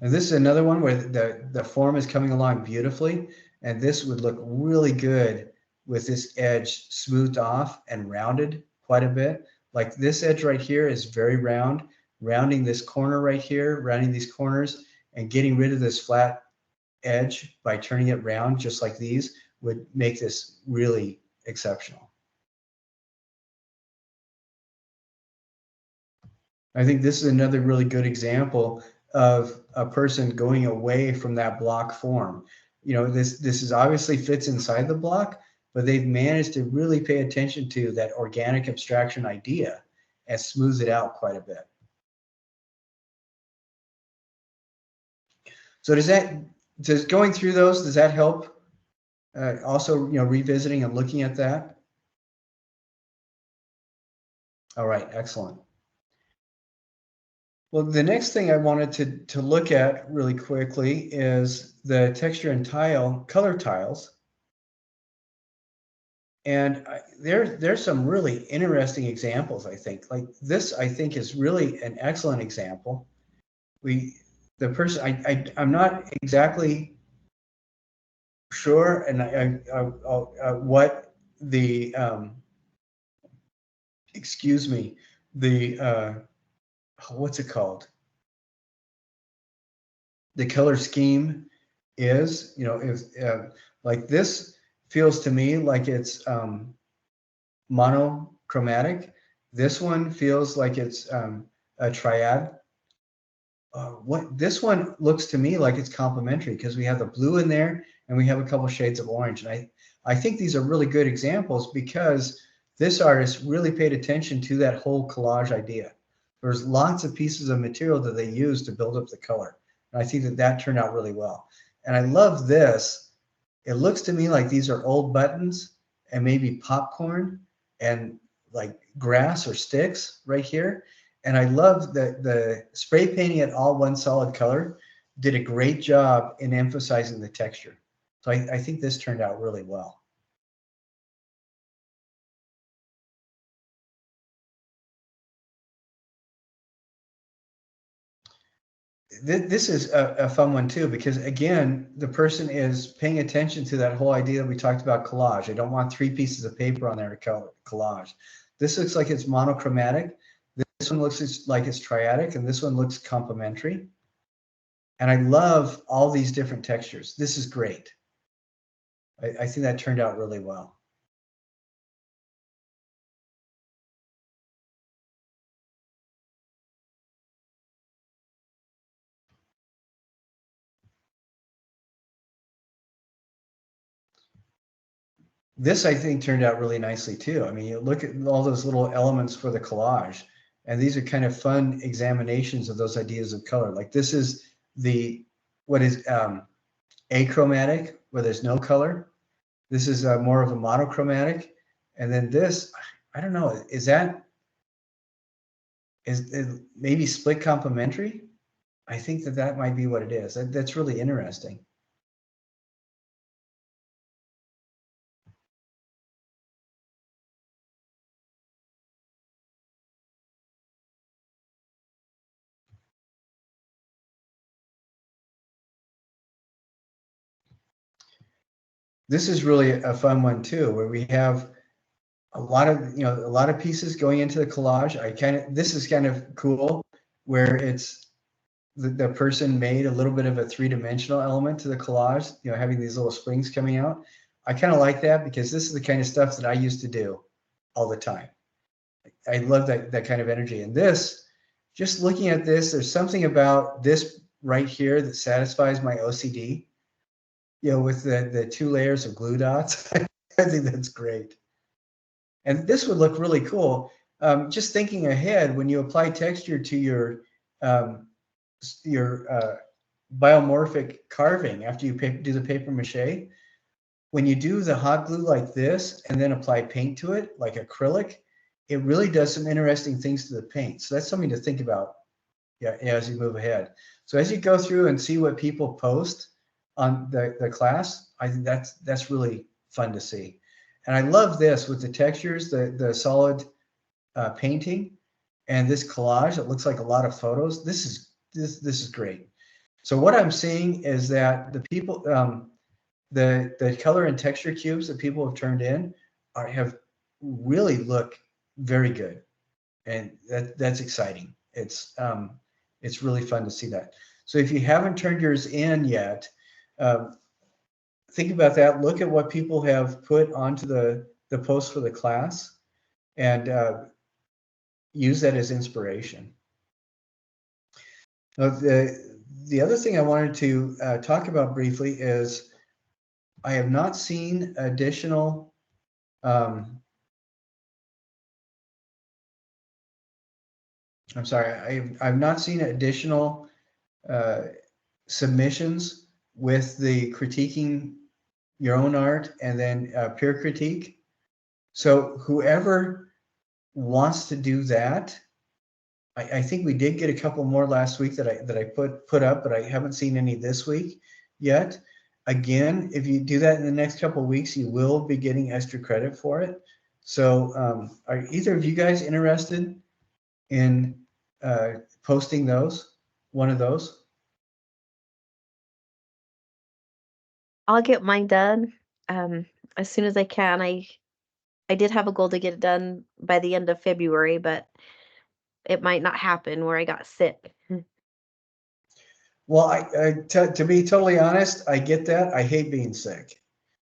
Speaker 1: And this is another one where the form is coming along beautifully, and this would look really good with this edge smoothed off and rounded quite a bit. Like this edge right here is very round, rounding this corner right here, rounding these corners, and getting rid of this flat edge by turning it round just like these would make this really exceptional. I think this is another really good example of a person going away from that block form. You know, this is obviously fits inside the block, but they've managed to really pay attention to that organic abstraction idea and smooth it out quite a bit. So does going through those, does that help? Also, you know, revisiting and looking at that. All right, excellent. Well, the next thing I wanted to look at really quickly is the texture and color tiles. And there's some really interesting examples, I think. Like this, I think, is really an excellent example. I'm not exactly sure, and what the excuse me, the what's it called? The color scheme is, you know, if like this feels to me like it's monochromatic. This one feels like it's a triad. What this one looks to me like it's complementary because we have the blue in there and we have a couple shades of orange. And I think these are really good examples because this artist really paid attention to that whole collage idea. There's lots of pieces of material that they use to build up the color. And I think that turned out really well. And I love this. It looks to me like these are old buttons and maybe popcorn and like grass or sticks right here. And I love that the spray painting it all one solid color did a great job in emphasizing the texture. So I think this turned out really well. this is a fun one too, because again, the person is paying attention to that whole idea that we talked about collage. I don't want 3 pieces of paper on there to color collage. This looks like it's monochromatic. This one looks like it's triadic, and this one looks complementary. And I love all these different textures. This is great. I think that turned out really well. This, I think, turned out really nicely too. I mean, you look at all those little elements for the collage, and these are kind of fun examinations of those ideas of color. Like this is what is achromatic, where there's no color. This is more of a monochromatic. And then this, I don't know, is it maybe split complementary? I think that might be what it is. That's really interesting. This is really a fun one too, where we have a lot of pieces going into the collage. This is kind of cool, where it's the person made a little bit of a 3-dimensional element to the collage, having these little springs coming out. I kind of like that, because this is the kind of stuff that I used to do all the time. I love that kind of energy. And this, just looking at this, there's something about this right here that satisfies my OCD. With the 2 layers of glue dots. I think that's great. And this would look really cool. Just thinking ahead, when you apply texture to your biomorphic carving after you do the paper mache, when you do the hot glue like this and then apply paint to it, like acrylic, it really does some interesting things to the paint. So that's something to think about as you move ahead. So as you go through and see what people post on the class, I think that's really fun to see. And I love this with the textures, the solid painting, and this collage. It looks like a lot of photos. This is great. So what I'm seeing is that the people, the color and texture cubes that people have turned in have really look very good, and that's exciting. It's really fun to see that. So if you haven't turned yours in yet, think about that. Look at what people have put onto the post for the class, and use that as inspiration. Now, the other thing I wanted to talk about briefly is I have not seen additional I'm sorry, I've not seen additional submissions with the critiquing your own art and then peer critique. So whoever wants to do that, I think we did get a couple more last week that I put up, but I haven't seen any this week yet. Again, if you do that in the next couple of weeks, you will be getting extra credit for it. So are either of you guys interested in posting one of those?
Speaker 3: I'll get mine done as soon as I can. I did have a goal to get it done by the end of February, but it might not happen where I got sick.
Speaker 1: Well, to be totally honest, I get that. I hate being sick.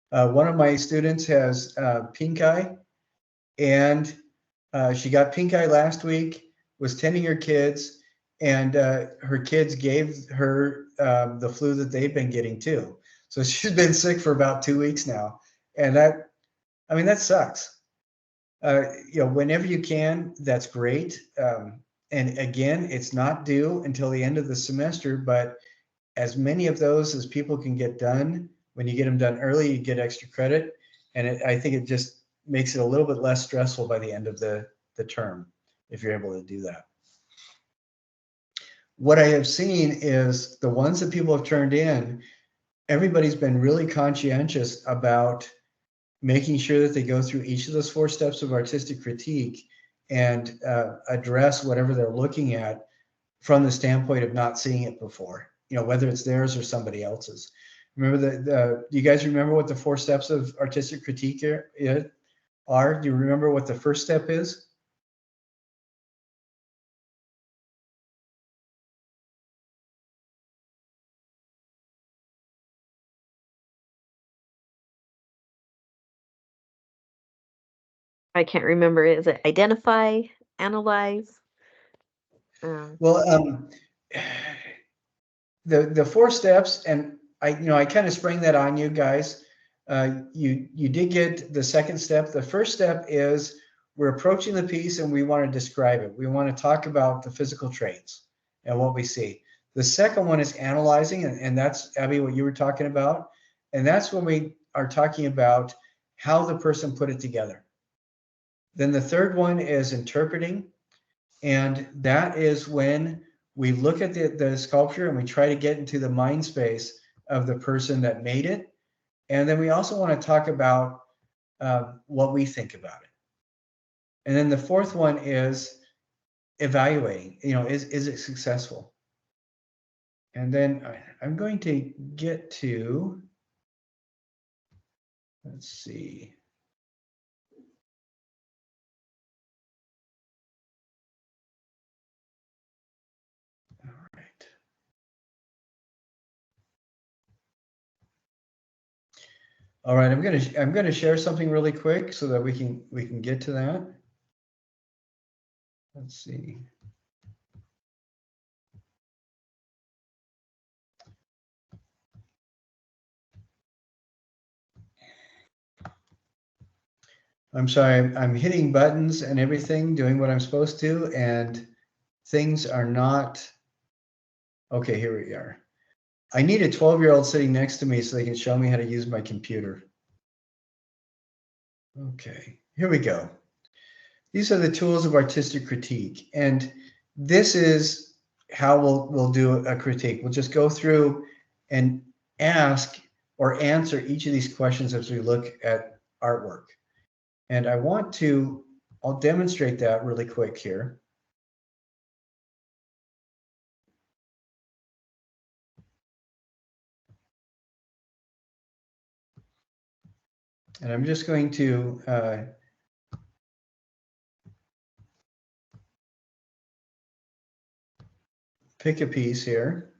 Speaker 1: One of my students has pink eye, and she got pink eye last week, was tending her kids, and her kids gave her the flu that they've been getting too. So she's been sick for about 2 weeks now. And that sucks. Whenever you can, that's great. And again, it's not due until the end of the semester, but as many of those as people can get done, when you get them done early, you get extra credit. And I think it just makes it a little bit less stressful by the end of the term, if you're able to do that. What I have seen is the ones that people have turned in, everybody's been really conscientious about making sure that they go through each of those 4 steps of artistic critique and address whatever they're looking at from the standpoint of not seeing it before, whether it's theirs or somebody else's. Remember do you guys remember what the 4 steps of artistic critique are? Do you remember what the first step is?
Speaker 3: I can't remember. Is it identify, analyze?
Speaker 1: Well, the 4 steps, and I kind of sprang that on you guys. You did get the second step. The first step is we're approaching the piece and we want to describe it. We want to talk about the physical traits and what we see. The second one is analyzing, and that's, Abby, what you were talking about. And that's when we are talking about how the person put it together. Then the third one is interpreting, and that is when we look at the sculpture and we try to get into the mind space of the person that made it. And then we also want to talk about what we think about it. And then the fourth one is evaluating, is it successful? And then I'm going to get to, let's see. All right. All right, I'm gonna share something really quick so that we can get to that. Let's see. I'm sorry, I'm hitting buttons and everything, doing what I'm supposed to, and things are not. Okay, here we are. I need a 12-year-old sitting next to me so they can show me how to use my computer. Okay, here we go. These are the tools of artistic critique, and this is how we'll do a critique. We'll just go through and ask or answer each of these questions as we look at artwork. And I'll demonstrate that really quick here. And I'm just going to pick a piece here.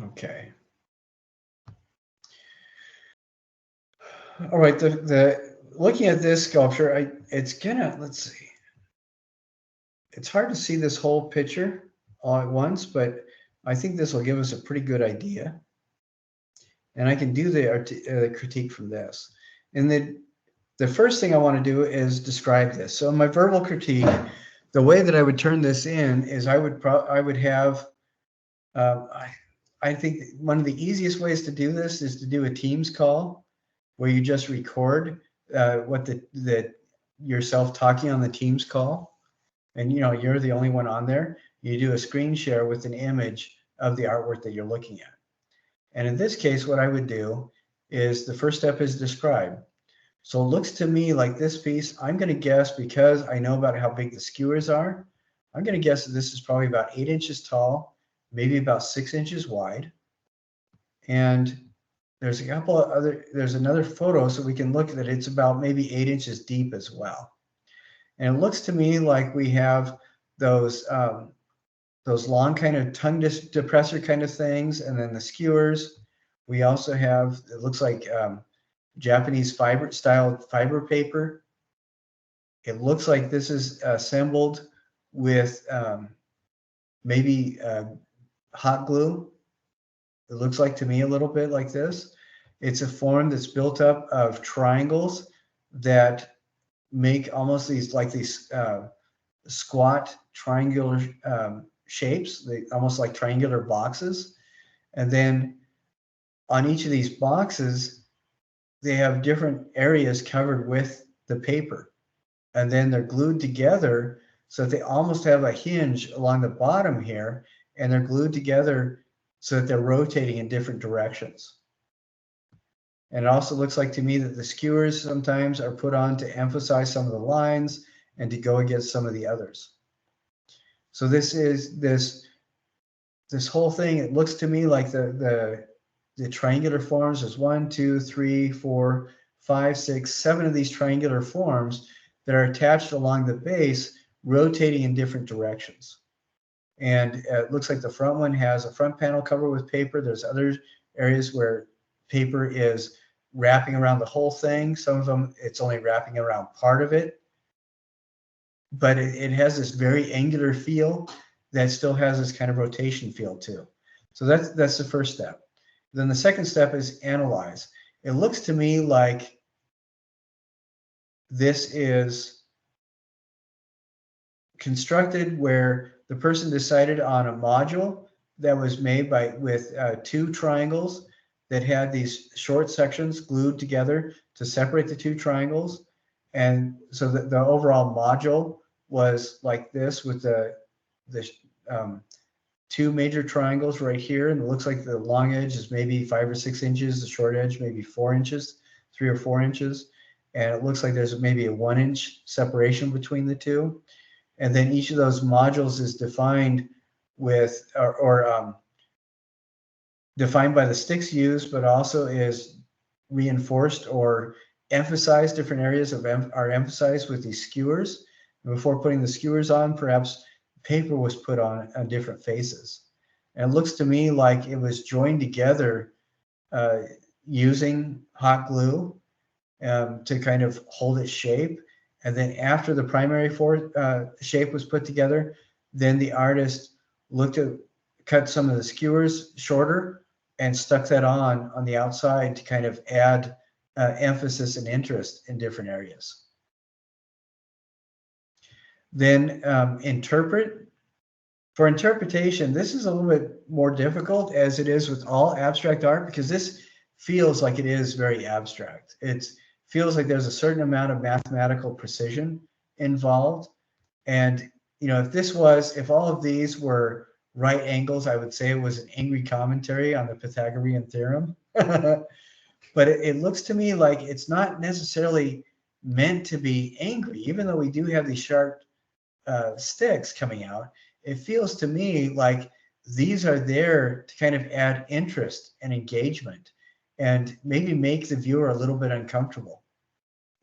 Speaker 1: Okay. All right, looking at this sculpture, let's see. It's hard to see this whole picture all at once, but I think this will give us a pretty good idea. And I can do the critique from this. And the first thing I want to do is describe this. So in my verbal critique, the way that I would turn this in is I would have, I think one of the easiest ways to do this is to do a Teams call where you just record what yourself talking on the Teams call. And you're the only one on there. You do a screen share with an image of the artwork that you're looking at. And in this case, what I would do is the first step is describe. So it looks to me like this piece, I'm going to guess, because I know about how big the skewers are, I'm going to guess that this is probably about 8 inches tall, maybe about 6 inches wide. And there's another photo, so we can look at it. It's about maybe 8 inches deep as well. And it looks to me like we have those long kind of tongue depressor kind of things, and then the skewers. We also have, it looks like Japanese style fiber paper. It looks like this is assembled with maybe hot glue. It looks like to me a little bit like this. It's a form that's built up of triangles that make almost these squat triangular shapes, almost like triangular boxes. And then on each of these boxes, they have different areas covered with the paper. And then they're glued together so that they almost have a hinge along the bottom here, and they're glued together so that they're rotating in different directions. And it also looks like to me that the skewers sometimes are put on to emphasize some of the lines and to go against some of the others. So this is this whole thing. It looks to me like the triangular forms. There's 1, 2, 3, 4, 5, 6, 7 of these triangular forms that are attached along the base, rotating in different directions. And it looks like the front one has a front panel covered with paper. There's other areas where paper is wrapping around the whole thing. Some of them, it's only wrapping around part of it. But it has this very angular feel that still has this kind of rotation feel too. So that's the first step. Then the second step is analyze. It looks to me like this is constructed where the person decided on a module that was made with 2 triangles that had these short sections glued together to separate the 2 triangles. And so the overall module was like this with the 2 major triangles right here. And it looks like the long edge is maybe 5 or 6 inches, the short edge maybe 4 inches, 3 or 4 inches. And it looks like there's maybe a 1-inch separation between the 2. And then each of those modules is defined with, defined by the sticks used, but also is reinforced or emphasized. Different areas are emphasized with these skewers. And before putting the skewers on, perhaps paper was put on different faces. And it looks to me like it was joined together using hot glue to kind of hold its shape. And then after the primary shape was put together, then the artist looked at, cut some of the skewers shorter and stuck that on the outside to kind of add emphasis and interest in different areas. Then interpret. For interpretation, this is a little bit more difficult, as it is with all abstract art, because this feels like it is very abstract. It feels like there's a certain amount of mathematical precision involved. And, you know, if all of these were right angles, I would say it was an angry commentary on the Pythagorean theorem. But it looks to me like it's not necessarily meant to be angry, even though we do have these sharp sticks coming out. It feels to me like these are there to kind of add interest and engagement and maybe make the viewer a little bit uncomfortable.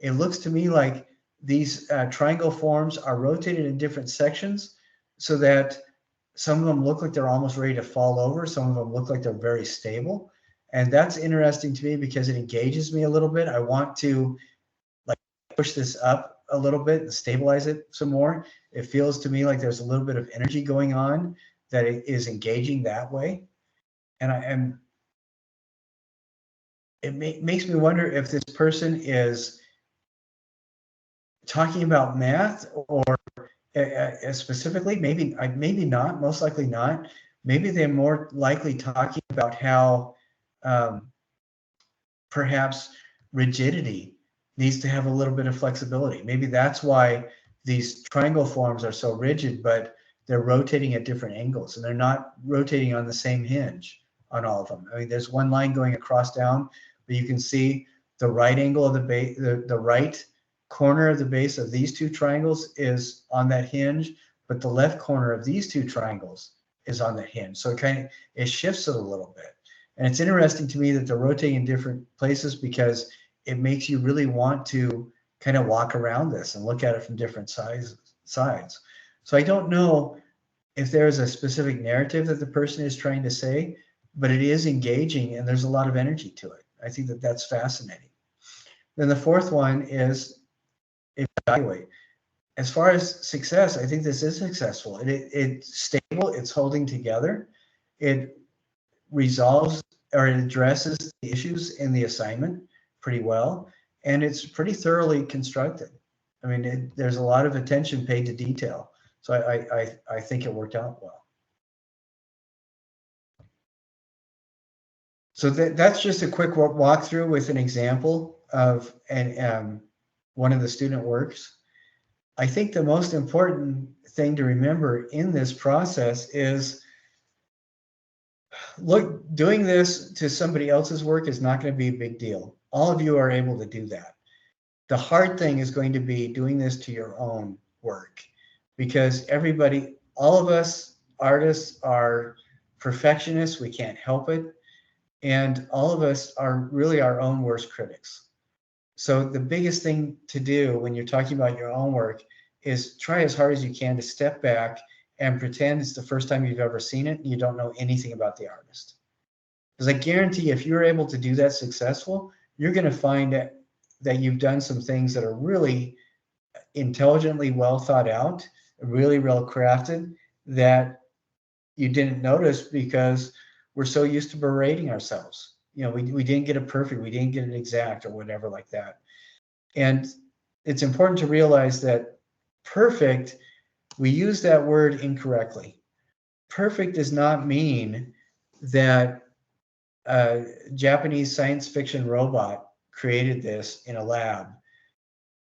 Speaker 1: It looks to me like these triangle forms are rotated in different sections so that some of them look like they're almost ready to fall over. Some of them look like they're very stable. And that's interesting to me because it engages me a little bit. I want to like push this up a little bit and stabilize it some more. It feels to me like there's a little bit of energy going on that it is engaging that way. And it makes me wonder if this person is talking about math or specifically, maybe not, most likely not. Maybe they're more likely talking about how perhaps rigidity needs to have a little bit of flexibility. Maybe that's why these triangle forms are so rigid, but they're rotating at different angles and they're not rotating on the same hinge on all of them. I mean, there's one line going across down, but you can see the right angle of the base, the right corner of the base of these 2 triangles is on that hinge, but the left corner of these 2 triangles is on the hinge. So it shifts it a little bit. And it's interesting to me that they're rotating in different places because it makes you really want to kind of walk around this and look at it from different sides. So I don't know if there's a specific narrative that the person is trying to say, but it is engaging and there's a lot of energy to it. I think that that's fascinating. Then the fourth one is evaluate. As far as success, I think this is successful. It's stable, it's holding together, it resolves or it addresses the issues in the assignment pretty well, and it's pretty thoroughly constructed. I mean, there's a lot of attention paid to detail. So I think it worked out well. So that's just a quick walkthrough with an example of one of the student works. I think the most important thing to remember in this process is, look, doing this to somebody else's work is not going to be a big deal. all of you are able to do that. The hard thing is going to be doing this to your own work, because everybody, all of us artists are perfectionists. We can't help it. And all of us are really our own worst critics. So the biggest thing to do when you're talking about your own work is try as hard as you can to step back and pretend it's the first time you've ever seen it and you don't know anything about the artist. Because I guarantee if you're able to do that successful, you're going to find that you've done some things that are really intelligently well thought out, really well crafted, that you didn't notice because we're so used to berating ourselves. You know, we didn't get it perfect, we didn't get it exact or whatever like that. And it's important to realize that perfect, we use that word incorrectly. Perfect does not mean that a Japanese science fiction robot created this in a lab.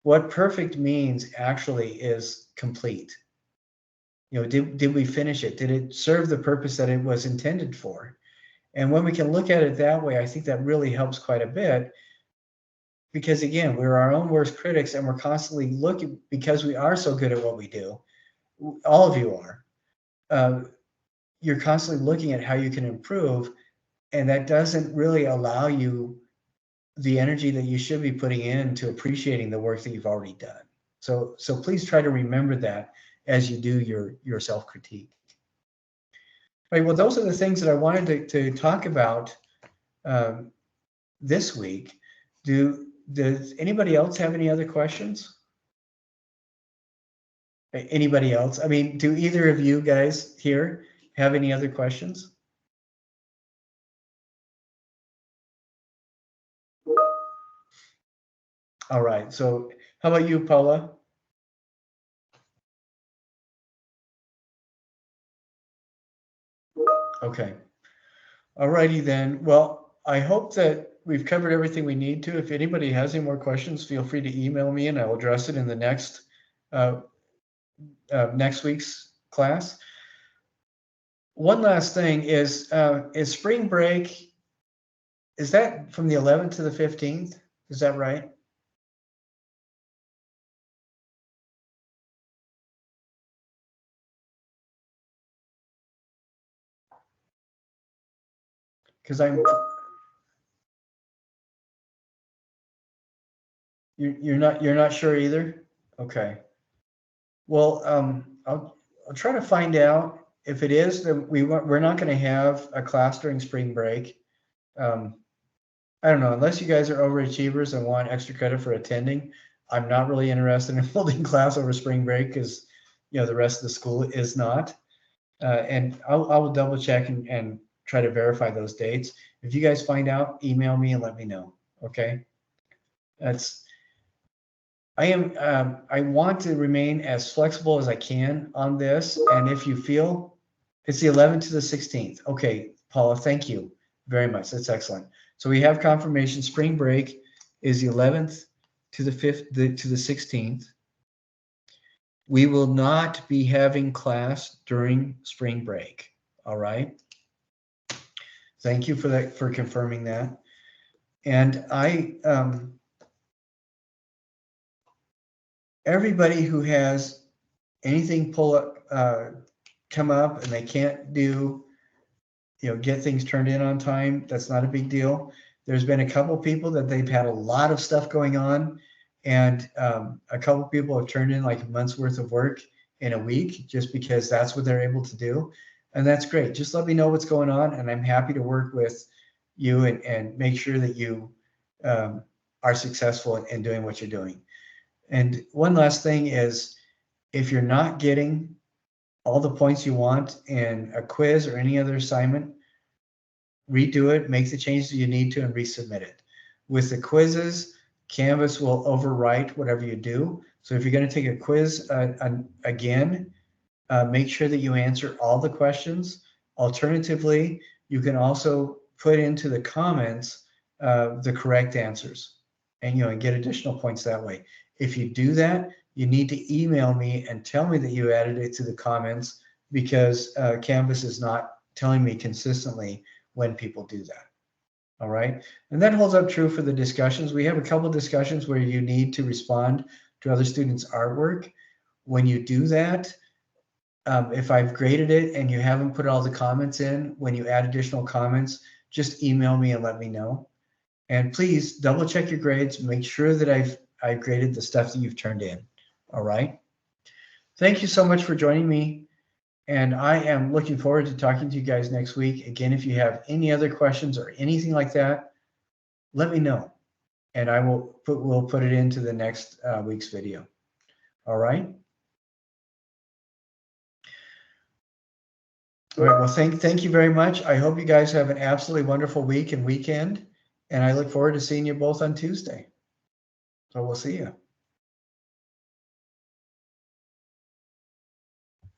Speaker 1: What perfect means actually is complete. You know, did we finish it? Did it serve the purpose that it was intended for? And when we can look at it that way, I think that really helps quite a bit, because again, we're our own worst critics and we're constantly looking, because we are so good at what we do. All of you are. You're constantly looking at how you can improve, and that doesn't really allow you the energy that you should be putting into appreciating the work that you've already done. So please try to remember that as you do your self-critique. Right, well, those are the things that I wanted to talk about this week. Does anybody else have any other questions? Anybody else? I mean, do either of you guys here have any other questions? All right, so how about you, Paula? Okay. All righty then. Well, I hope that we've covered everything we need to. If anybody has any more questions, feel free to email me and I will address it in the next week's class. One last thing is spring break, is that from the 11th to the 15th? Is that right? Because you're not sure either? Okay. Well, I'll try to find out. If it is, then we're not going to have a class during spring break. I don't know, unless you guys are overachievers and want extra credit for attending, I'm not really interested in holding class over spring break, because the rest of the school is not. And I will double check and try to verify those dates. If you guys find out, email me and let me know. Okay. I want to remain as flexible as I can on this. And if you feel it's the 11th to the 16th. Okay, Paula, thank you very much. That's excellent. So we have confirmation. Spring break is the 11th to the 5th to the 16th. We will not be having class during spring break. All right. Thank you for confirming that. And everybody who has anything come up and they can't get things turned in on time, that's not a big deal. There's been a couple people that they've had a lot of stuff going on, and a couple people have turned in like a month's worth of work in a week just because that's what they're able to do. And that's great. Just let me know what's going on, and I'm happy to work with you and make sure that you are successful in doing what you're doing. And one last thing is, if you're not getting all the points you want in a quiz or any other assignment, redo it, make the changes you need to, and resubmit it. With the quizzes, Canvas will overwrite whatever you do. So if you're going to take a quiz again, make sure that you answer all the questions. Alternatively, you can also put into the comments the correct answers, and get additional points that way. If you do that, you need to email me and tell me that you added it to the comments, because Canvas is not telling me consistently when people do that. All right. And that holds up true for the discussions. We have a couple of discussions where you need to respond to other students' artwork. When you do that, if I've graded it and you haven't put all the comments in, when you add additional comments, just email me and let me know. And please double check your grades. Make sure that I've graded the stuff that you've turned in. All right. Thank you so much for joining me. And I am looking forward to talking to you guys next week. Again, if you have any other questions or anything like that, let me know. And we'll put it into the next week's video. All right. All right. Well, thank you very much. I hope you guys have an absolutely wonderful week and weekend. And I look forward to seeing you both on Tuesday. So we'll see you.